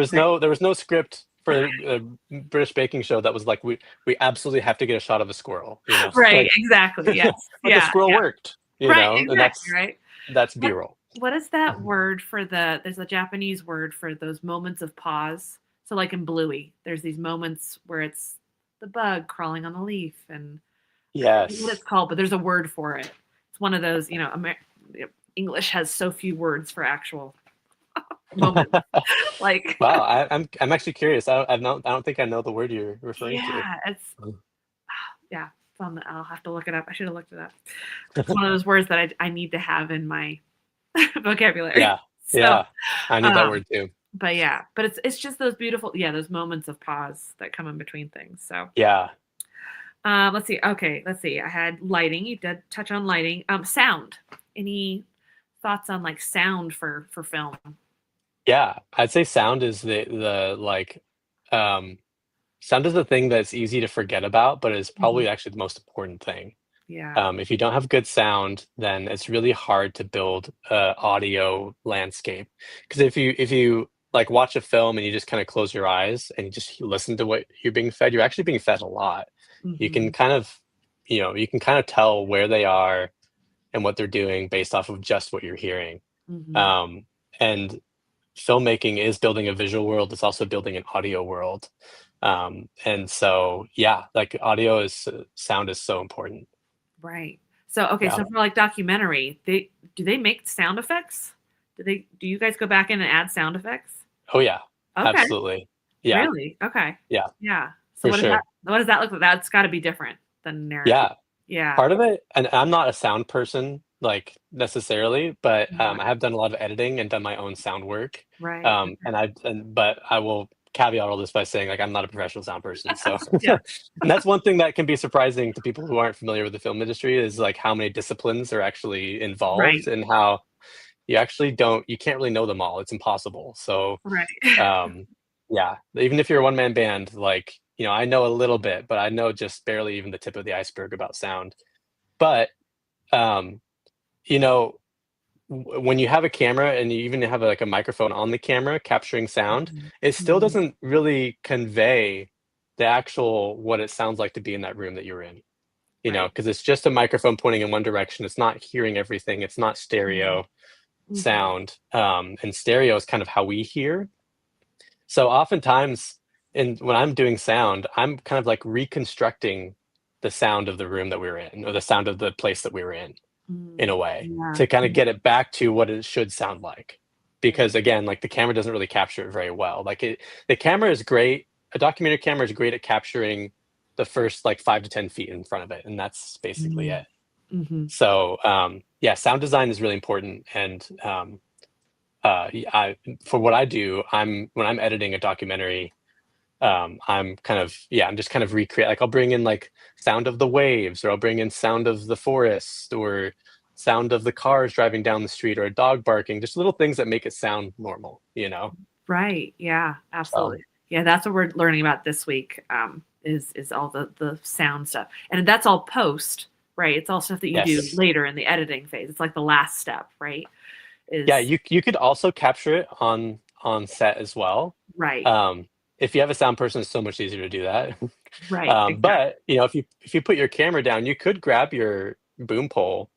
was no script for a British baking show that was like we absolutely have to get a shot of a squirrel, Right, like exactly, yes. but the Yeah, squirrel yeah. worked, Right, and exactly, right? that's What B-roll. what is that Mhm. word for there's a Japanese word for those moments of pause. So, like in Bluey, there's these moments where it's the bug crawling on the leaf and, I forget what Yes. it's called, but there's a word for it. It's one of those, English has so few words for actual moments. Like, Wow, I'm actually curious. I don't think I know the word you're referring to. yeah, yeah. I'll have to look it up. I should have looked it up. It's one of those words that I need to have in my vocabulary. Yeah, So, yeah. I need that um, word too. but yeah, but it's just those beautiful, yeah, those moments of pause that come in between things. So, Yeah, let's see. Okay, let's see. I had lighting. You did touch on lighting. Sound. Any thoughts on like sound for film? yeah. I'd say sound is the like um sound is the thing that's easy to forget about, but is Mhm. probably actually the most important thing. Yeah. If you don't have good sound, then it's really hard to build a audio landscape. Because if you like watch a film and you just kind of close your eyes and you just listen to what you're being fed, you're actually being fed a lot. You can Hmm. kind of, you can kind of tell where they are and what they're doing based off of just what you're hearing. Hmm. Um, and filmmaking is building a visual world. It's also building an audio world. And so, yeah, like sound is so important. Right. So okay, Yeah. so for like documentary, they do they make sound effects? Do you guys go back in and add sound effects? Oh yeah, Okay. absolutely. Yeah, Really? Okay. yeah, Yeah. So for sure. what does that look like? That's got to be different than narrative. Yeah, Yeah. part of it, and I'm not a sound person like necessarily, but Yeah. I have done a lot of editing and done my own sound work. Right. But I will caveat all this by saying like I'm not a professional sound person. So, Yeah. and that's one thing that can be surprising to people who aren't familiar with the film industry is like how many disciplines are actually involved Right. and how you can't really know them all. It's impossible. So, Right. Um, yeah, even if you're a one-man band, like, I know a little bit, but I know just barely even the tip of the iceberg about sound. But, um, you know, when you have a camera and you even have like a microphone on the camera capturing sound, Mhm. it still Mhm. doesn't really convey the actual what it sounds like to be in that room that you're in, Right. because it's just a microphone pointing in one direction. It's not hearing everything. It's not Mhm. stereo Mhm. sound. And stereo is kind of how we hear. So oftentimes, when I'm doing sound, I'm kind of like reconstructing the sound of the room that we were in, or the sound of the place that we were in Mm. a way, Yeah. to kind of Yeah. get it back to what it should sound like. Right. Because again, like the camera doesn't really capture it very well. The camera is great. A documentary camera is great at capturing the first like 5 to 10 feet in front of it, and that's basically Mm. it. Mhm. So yeah, sound design is really important, and for what I do, when I'm editing a documentary, I'm just kind of recreate, like I'll bring in like sound of the waves, or I'll bring in sound of the forest, or sound of the cars driving down the street, or a dog barking, just little things that make it sound normal. Right. Yeah. So Absolutely. Yeah. That's what we're learning about this week. Is all the sound stuff, and that's all post. Right. It's all stuff that you do yes. later in the editing phase. It's like the last step. Right. Yeah, Is you could also capture it on set as well. right. Um, if you have a sound person, it's so much easier to do that. Right. But Exactly. if you put your camera down, you could grab your boom pole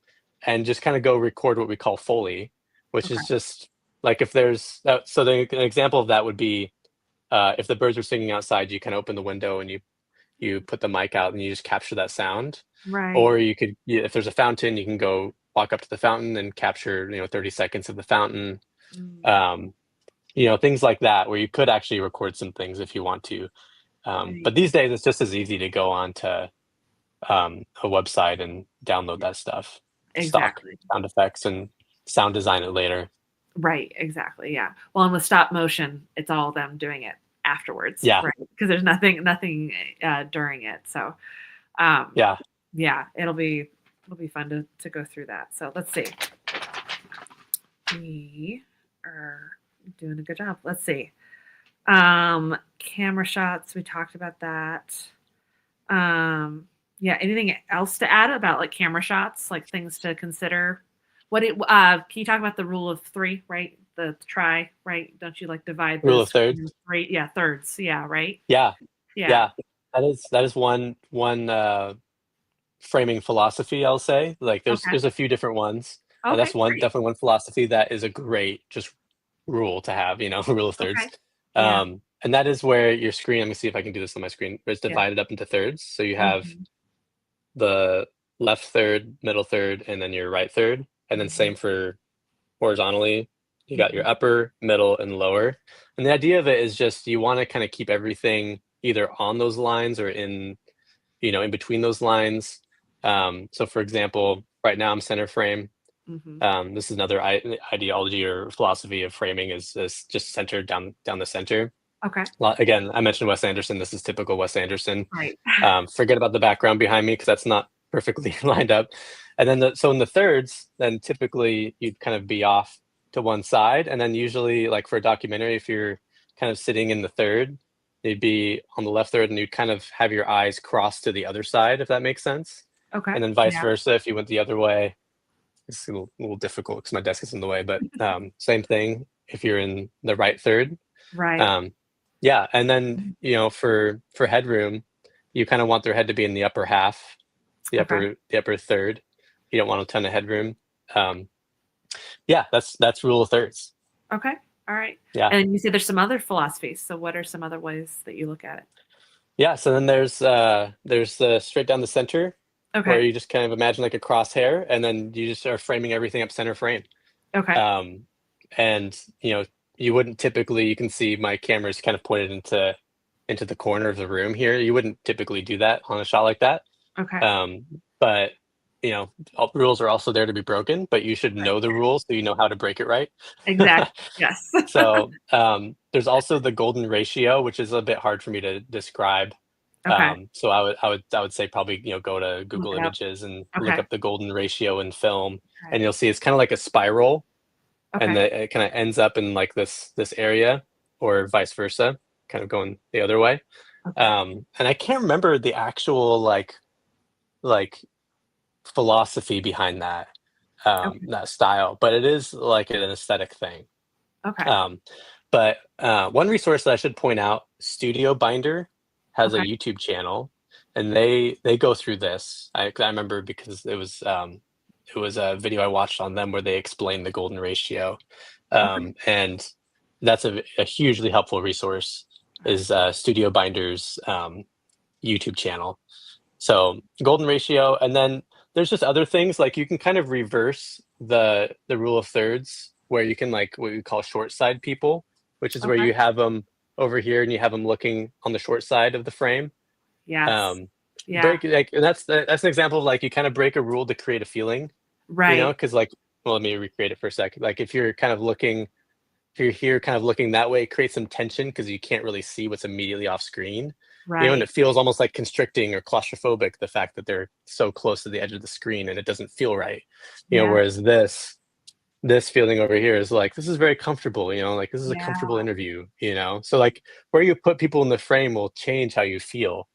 and just kind of go record what we call Foley, which Okay. is just like if there's an example of that would be if the birds are singing outside, you kind of open the window and you put the mic out and you just capture that sound. Right. Or if there's a fountain, you can go walk up to the fountain and capture 30 seconds of the fountain. Mm. Um, things like that, where you could actually record some things if you want to. But Right. these days, it's just as easy to go on to a website and download that stuff, stock Exactly. sound effects, and sound design it later. Right, exactly, yeah. Well, and with stop motion, it's all them doing it afterwards, Yeah, right? Because there's nothing during it. So, um, yeah, yeah, it'll be fun to go through that. So let's see. We are doing a good job. Let's see. Camera shots. We talked about that. Yeah. Anything else to add about like camera shots, like things to consider? Can you talk about the rule of three, right? The try, right? Don't you like divide rule the of thirds. screen in three? Yeah, thirds. Yeah, right. Yeah, Yeah. yeah, that is one framing philosophy, I'll say. Like Okay. there's a few different ones. Okay. That's one Great. definitely one philosophy that is a great just rule to have, rule of thirds. Okay. Yeah. And that is where your screen, let me see if I can do this on my screen, where it's Yeah. divided up into thirds. So you have Mhm. the left third, middle third, and then your right third. And then Mhm. same for horizontally. You got your Mhm. upper, middle, and lower. And the idea of it is just you want to kind of keep everything either on those lines or in between those lines. So for example, right now I'm center frame. Mhm. This is another ideology or philosophy of framing is just centered down the center. Okay. Again, I mentioned Wes Anderson. This is typical Wes Anderson. Right. Forget about the background behind me because that's not perfectly lined up. And then so in the thirds, then typically you'd kind of be off to one side, and then usually like for a documentary, if you're kind of sitting in the third, you'd be on the left third, and you'd kind of have your eyes cross to the other side, if that makes sense. Okay. And then vice Yeah. versa, if you went the other way, it's a little difficult because my desk is in the way, but same thing if you're in the right third. Right. Um, yeah, and then for headroom, you kind of want their head to be in the upper half, the Okay. upper third. You don't want a ton of headroom. Um, yeah, that's rule of thirds. Okay. All right. Yeah, And you say there's some other philosophies. So what are some other ways that you look at it? yeah. So then there's straight down the center where Okay. you just kind of imagine like a crosshair, and then you just are framing everything up center frame. Okay. Um, and you wouldn't typically, you can see my camera's kind of pointed into the corner of the room here. You wouldn't typically do that on a shot like that. Okay. Um, but rules are also there to be broken, but you should Right. know the rules so you know how to break it right. Exactly. Yes. So there's also the golden ratio, which is a bit hard for me to describe. Okay. So I would say probably go to Look Google it up. Images and look Okay. up the golden ratio in film, All and right. you'll see it's kind of like a spiral, and Okay. it kind of ends up in like this area, or vice versa, kind of going the other way. Okay. And I can't remember the actual like philosophy behind Okay. that style, but it is like an aesthetic thing. Okay. Um, but one resource that I should point out, Studio Binder has a Okay. YouTube channel, and they go through this. I remember because it was a video I watched on them where they explained the golden ratio, Okay. and that's a hugely helpful resource. All right. Is Studio Binder's YouTube channel. So golden ratio, and then there's just other things like you can kind of reverse the rule of thirds, where you can like what we call short side people, which is where Okay. you have them over here and you have them looking on the short side of the frame. Yes. Um, Yeah. break like, and that's an example of like you kind of break a rule to create a feeling, Right. because like, well, let me recreate it for a second. Like if you're here kind of looking that way, it creates some tension because you can't really see what's immediately off screen. And Right. it feels almost like constricting or claustrophobic, the fact that they're so close to the edge of the screen and it doesn't feel right. Yeah. Whereas this feeling over here is like this is very comfortable, like this is a Yeah. comfortable interview. So like where you put people in the frame will change how you feel,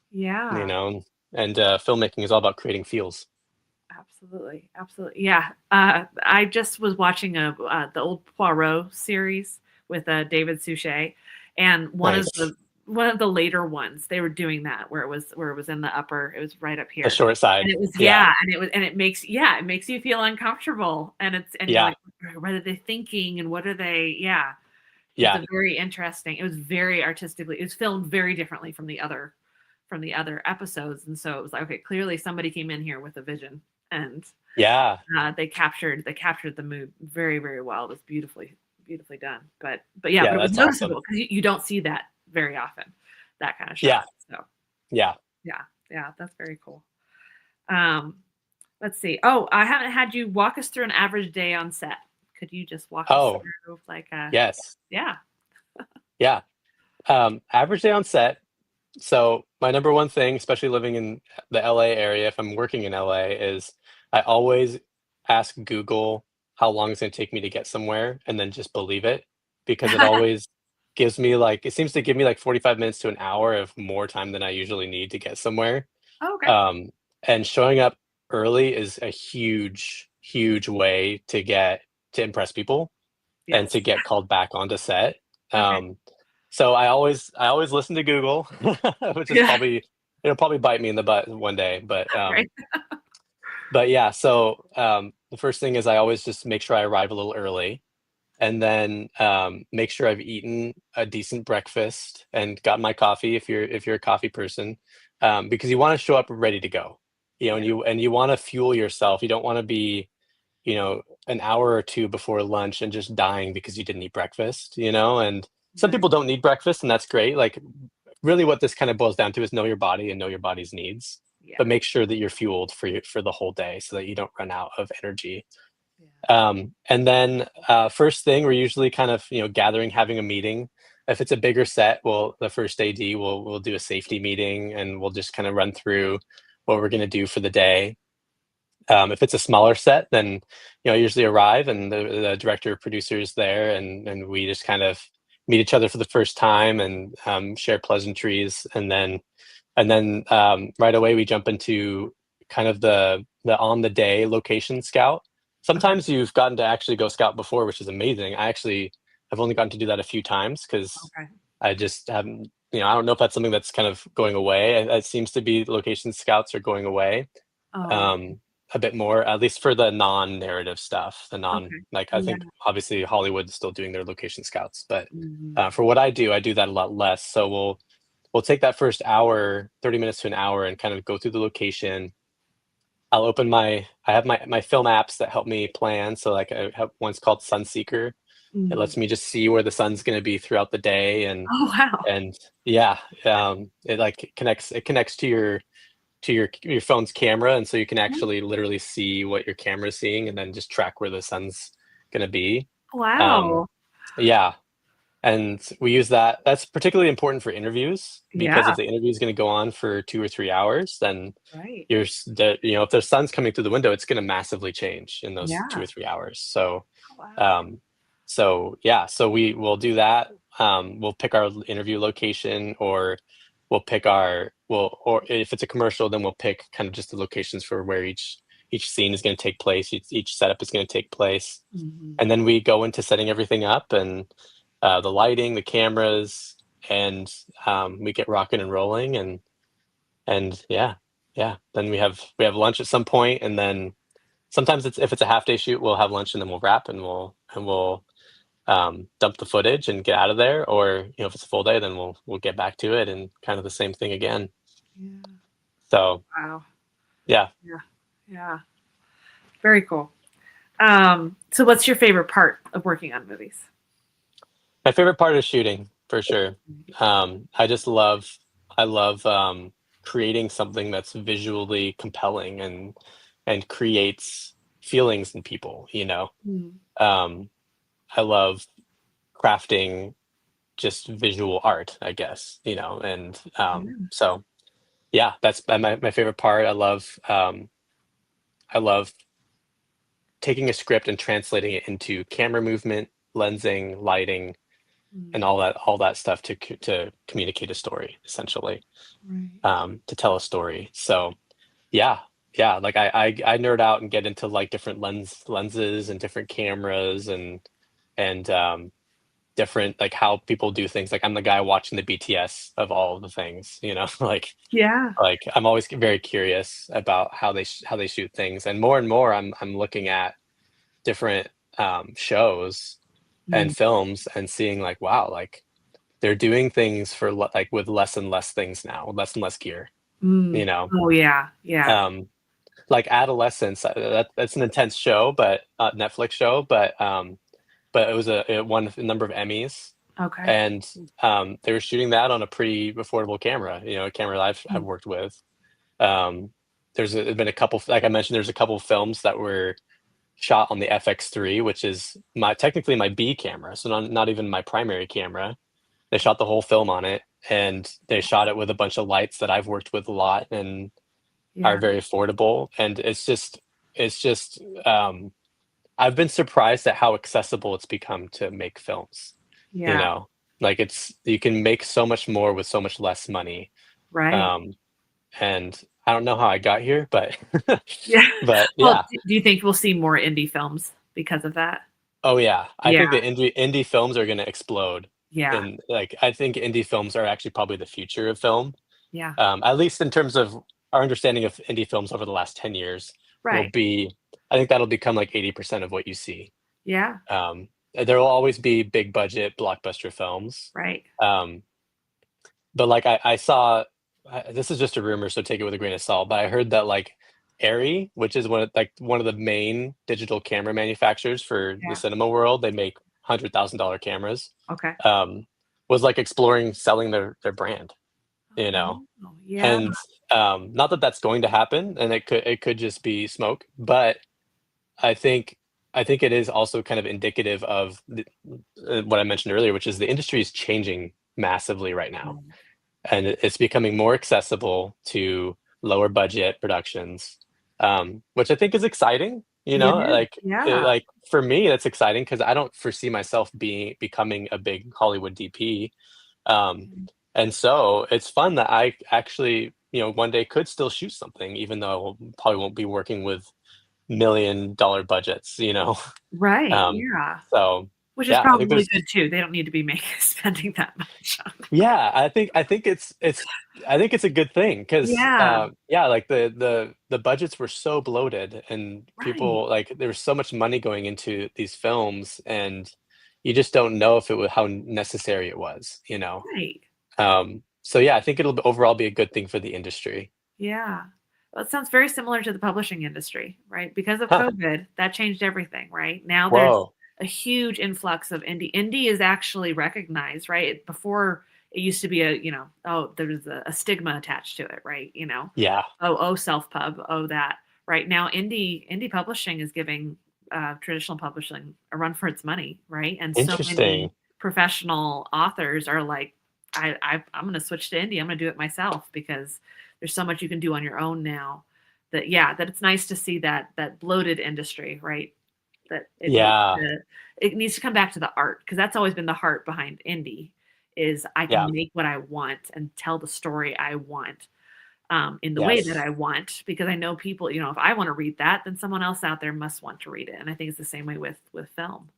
you Yeah. know, and filmmaking is all about creating feels. Absolutely. Absolutely. Yeah. I just was watching the old Poirot series with David Suchet, and Nice. one of the later ones they were doing that where it was in the upper, it was right up The here, short and side. it was Yeah. and it makes you feel uncomfortable, and you're Yeah. like, what are they thinking and what are they? Yeah. It's Yeah. a very interesting. It was very artistically. It was filmed very differently from the other episodes, and so it was like, okay, clearly somebody came in here with a vision, and Yeah. they captured the mood very very well. It was beautifully done. But yeah, but Yeah. it was That's awesome. noticeable because you don't see that very often, that kind of Yeah. shot. So Yeah. yeah, yeah, that's very cool. Um, let's see. Oh, I haven't had you walk us through an average day on set. Could you just walk us Oh, through yes. yeah. Yeah. Average day on set. So my number one thing, especially living in the LA area, if I'm working in LA, is I always ask Google how long it's going to take me to get somewhere, and then just believe it, because it always it seems to give me like 45 minutes to an hour of more time than I usually need to get somewhere. Oh, okay. Um, and showing up early is a huge, huge way to impress people and Yes. to get called back onto set. Okay. Um, so I always listen to Google, which is Yeah. probably it'll probably bite me in the butt one day. But Right. yeah. So the first thing is I always just make sure I arrive a little early, and then make sure I've eaten a decent breakfast and got my coffee if you're a coffee person, because you want to show up ready to go. Yeah. and you want to fuel yourself. You don't want to be, an hour or two before lunch and just dying because you didn't eat breakfast, and some Right. people don't need breakfast and that's great. Like really what this kind of boils down to is know your body and know your body's needs, Yeah. but make sure that you're fueled for the whole day so that you don't run out of energy. Yeah. And then first thing, we're usually kind of gathering, having a meeting. If it's a bigger set, the first AD will do a safety meeting, and we'll just kind of run through what we're going to do for the day. If it's a smaller set, then I usually arrive, and the director producer is there, and we just kind of meet each other for the first time and share pleasantries, and then right away we jump into kind of the on the day location scout. Okay. Sometimes you've gotten to actually go scout before, which is amazing. I actually have only gotten to do that a few times because Okay. I just haven't. I don't know if that's something that's kind of going away. It seems to be location scouts are going away Oh, um, a bit more, at least for the non-narrative stuff. The non okay. like I Yeah. think obviously Hollywood is still doing their location scouts, but Mhm. for what I do that a lot less. So we'll take that first hour, 30 minutes to an hour, and kind of go through the location. I have my film apps that help me plan. So like I have one's called Sunseeker. It Mhm. lets me just see where the sun's going to be throughout the day, Oh, wow. and yeah, it connects to your phone's camera, and so you can Mhm. actually literally see what your camera's seeing, and then just track where the sun's going to be. Um, Wow. yeah, and we use that. That's particularly important for interviews because Yeah. if the interview is going to go on for 2 or 3 hours, then Right. if the sun's coming through the window, it's going to massively change in those two Yeah. or three hours. So, Oh, wow. um, yeah, so we will do that. We'll pick our interview location, or or if it's a commercial, then we'll pick kind of just the locations for where each scene is going to take place. Each setup is going to take place, Mhm. and then we go into setting everything up and the lighting, the cameras, and we get rocking and rolling, and yeah, yeah. Then we have lunch at some point, and then sometimes if it's a half day shoot, we'll have lunch and then we'll wrap and we'll dump the footage and get out of there. Or if it's a full day, then we'll get back to it and kind of the same thing again. Yeah. So Wow. yeah, Yeah. Yeah. Very cool. So what's your favorite part of working on movies? my favorite part is shooting for sure. I love creating something that's visually compelling and creates feelings in people. Mm. Um, I love crafting just visual art, I guess, and Yeah. so yeah, that's my favorite part. I love taking a script and translating it into camera movement, lensing, lighting, and Mm. all that stuff to communicate a story, essentially, Right. to tell a story. So yeah, yeah, like I nerd out and get into like different lenses and different cameras and different like how people do things. Like I'm the guy watching the BTS of all of the things, Yeah. like I'm always very curious about how they shoot things, and more I'm looking at different shows and Mm. films and seeing like wow, like they're doing things like with less and less things now, less and less gear, you Mm. know. Oh, yeah. Yeah. Um, like Adolescence, that's an intense show, but Netflix show, but it won a number of Emmys, Okay. and they were shooting that on a pretty affordable camera, a camera that I've Mm. worked with. Um, there's been a couple, like I mentioned, there's a couple films that were shot on the FX3, which is my technically my B camera, so not even my primary camera. They shot the whole film on it, and they shot it with a bunch of lights that I've worked with a lot and are Yeah. very affordable. And it's just I've been surprised at how accessible it's become to make films. You Yeah. know, like you can make so much more with so much less money. Right. Um, and I don't know how I got here, but Yeah. but Well, yeah. do you think we'll see more indie films because of that? Oh yeah, I Yeah. think the indie films are going to explode, Yeah. and like I think indie films are actually probably the future of film. Yeah. At least in terms of our understanding of indie films over the last 10 years will Right. be, I think that'll become like 80% of what you see. Yeah. There will always be big budget blockbuster films. Right. Um, but like I saw, this is just a rumor, so take it with a grain of salt, but I heard that like Arri, which is one of the main digital camera manufacturers for the Yeah. cinema world. They make $100,000 cameras. Okay. Um, was like exploring selling their brand, you know, Oh, yeah. and not that that's going to happen, and it could just be smoke, but I think I think it is also kind of indicative of what I mentioned earlier, which is the industry is changing massively right now, Mm. and it's becoming more accessible to lower budget productions, which I think is exciting. You It know, is. Yeah. like for me, that's exciting because I don't foresee myself becoming a big Hollywood DP. Um, and so it's fun that I actually, one day could still shoot something, even though I probably won't be working with $1 million budgets. Right. Um, Yeah. so Which is yeah, I think probably there's good too. They don't need to be making spending that much on yeah, I think it's a good thing because Yeah. yeah, like the budgets were so bloated and Right. people like there was so much money going into these films and you just don't know if it was how necessary it was. Right. So yeah, I think overall be a good thing for the industry. Yeah. Well, it sounds very similar to the publishing industry, right? Because of Huh. COVID, that changed everything, right? Now there's Whoa. a huge influx of indie. Indie is actually recognized, right? Before it used to be oh, there's a stigma attached to it, right? Yeah. Oh, self pub, oh that. Right now, indie publishing is giving traditional publishing a run for its money, right? And so Interesting. many professional authors are like, I'm going to switch to indie. I'm going to do it myself because there's so much you can do on your own now that yeah, that it's nice to see that bloated industry, right? That Yeah. it needs to come back to the art because that's always been the heart behind indie is I can Yeah. make what I want and tell the story I want in the way that Yes. I want because I know people, if I want to read that, then someone else out there must want to read it. And I think it's the same way with film.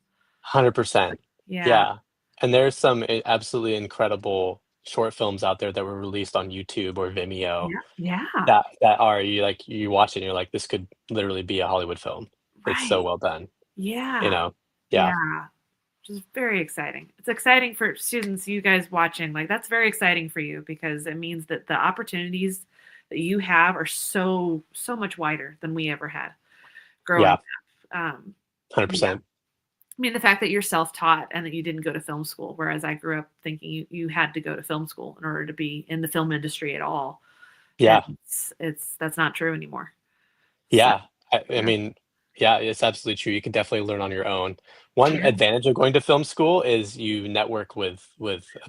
100%. Yeah. Yeah. And there's some absolutely incredible short films out there that were released on YouTube or Vimeo Yeah. Yeah. that are you watch it and you're like, this could literally be a Hollywood film. It's so Right. well done, you Yeah. know? Yeah. Yeah. Which is very exciting. It's exciting for students, you guys watching. Like that's very exciting for you because it means that the opportunities that you have are so much wider than we ever had growing Yeah. up. Yeah. 100%. I mean, the fact that you're self-taught and that you didn't go to film school, whereas I grew up thinking you had to go to film school in order to be in the film industry at all. And Yeah. it's that's not true anymore. So Yeah. I yeah. mean, yeah, it's absolutely true. You can definitely learn on your own. One Yeah. advantage of going to film school is you network with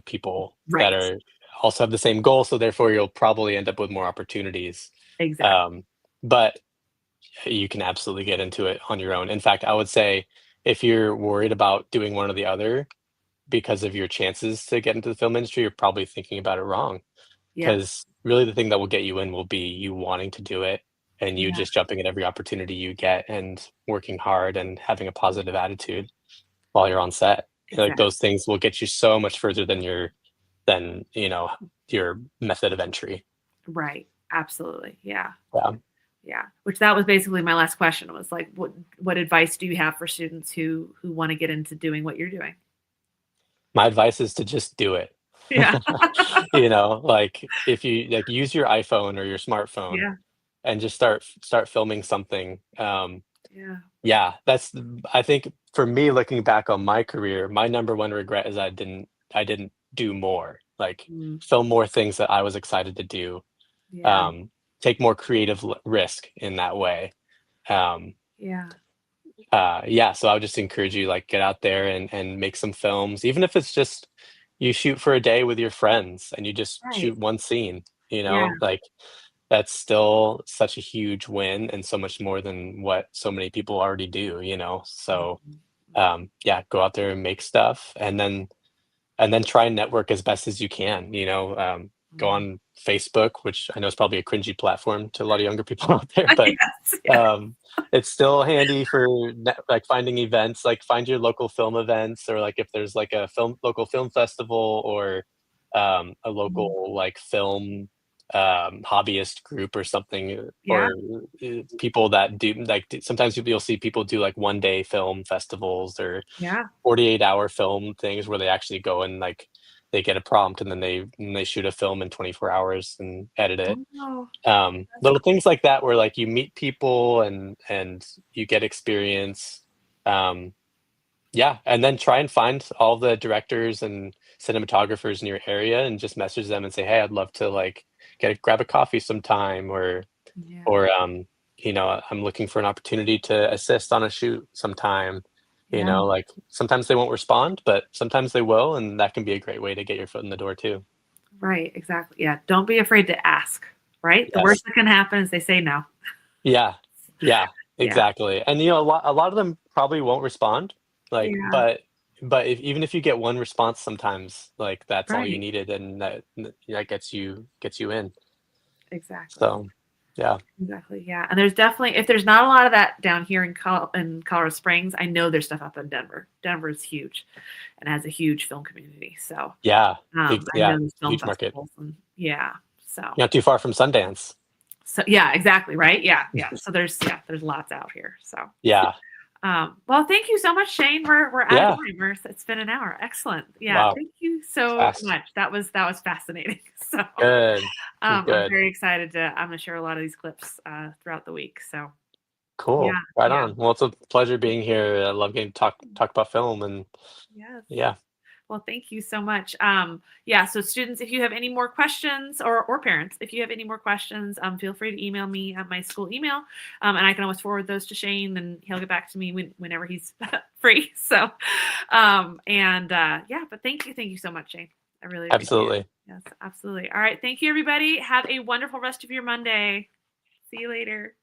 people that Right. are also have the same goal, so therefore you'll probably end up with more opportunities. Exactly. Um, but you can absolutely get into it on your own. In fact, I would say if you're worried about doing one or the other because of your chances to get into the film industry, you're probably thinking about it wrong. Yep. Because really the thing that will get you in will be you wanting to do it and you Yeah. just jumping at every opportunity you get and working hard and having a positive attitude while you're on set. Like Exactly. those things will get you so much further than your method of entry. Right. Absolutely. Yeah. Yeah. Yeah. Which that was basically my last question was like, what advice do you have for students who want to get into doing what you're doing? My advice is to just do it. Yeah. Like if you like use your iPhone or your smartphone Yeah. and just start filming something. Yeah. Yeah, I think for me looking back on my career, my number one regret is I didn't do more. Like Mm, film more things that I was excited to do. yeah. Um, take more creative risk in that way. Um, Yeah. yeah, so I would just encourage you like get out there and make some films, even if it's just you shoot for a day with your friends and you just Right. shoot one scene, Yeah. like that's still such a huge win and so much more than what so many people already do. So Mhm. yeah, go out there and make stuff and then try and network as best as you can. Go Mhm. on Facebook, which I know is probably a cringy platform to a lot of younger people out there, but Yes. Yeah. um, it's still handy for like finding events, like find your local film events, or like if there's like a local film festival or a Mhm. local like film hobbyist group or something, Yeah. or people that do like sometimes you'll see people do like 1 day film festivals or Yeah. 48-hour film things where they actually go and like they get a prompt and then they shoot a film in 24 hours and edit it. Oh, that's Little cool. things like that where like you meet people and you get experience. Um, yeah, and then try and find all the directors and cinematographers in your area and just message them and say, "Hey, I'd love to like grab a coffee sometime," Yeah, or I'm looking for an opportunity to assist on a shoot sometime. yeah, Like sometimes they won't respond, but sometimes they will, and that can be a great way to get your foot in the door too. right, exactly. Yeah, don't be afraid to ask, right? The worst Yes. that can happen is they say no. Yeah. Yeah, Yeah, exactly. And a lot of them probably won't respond. Like, yeah, but even if you get one response, sometimes like that's all you right, needed, and that gets you in. exactly. So, yeah, Exactly. Yeah. And there's definitely, if there's not a lot of that down here in Colorado Springs, I know there's stuff up in Denver. Denver is huge and has a huge film community. So yeah, I know yeah, there's film huge market. festivals and yeah. Not too far from Sundance. So yeah, exactly. Right. Yeah. Yeah. So there's lots out here. So, Yeah, well, thank you so much, Shane. We're out of yeah. time. It's been an hour. Excellent. Yeah. Wow, Thank you so fast. much. That was fascinating. So, Good, I'm good. very excited I'm going to share a lot of these clips, throughout the week. So yeah. Cool. Right Yeah. on. Well, it's a pleasure being here. I love getting to talk about film, and Yes. yeah, Well, thank you so much. Yeah, so students, if you have any more questions, or parents, if you have any more questions, feel free to email me at my school email, and I can always forward those to Shane, and he'll get back to me whenever he's free. So, yeah, but thank you so much, Shane. I really appreciate it. absolutely. Yes, absolutely. All right, thank you, everybody. Have a wonderful rest of your Monday. See you later.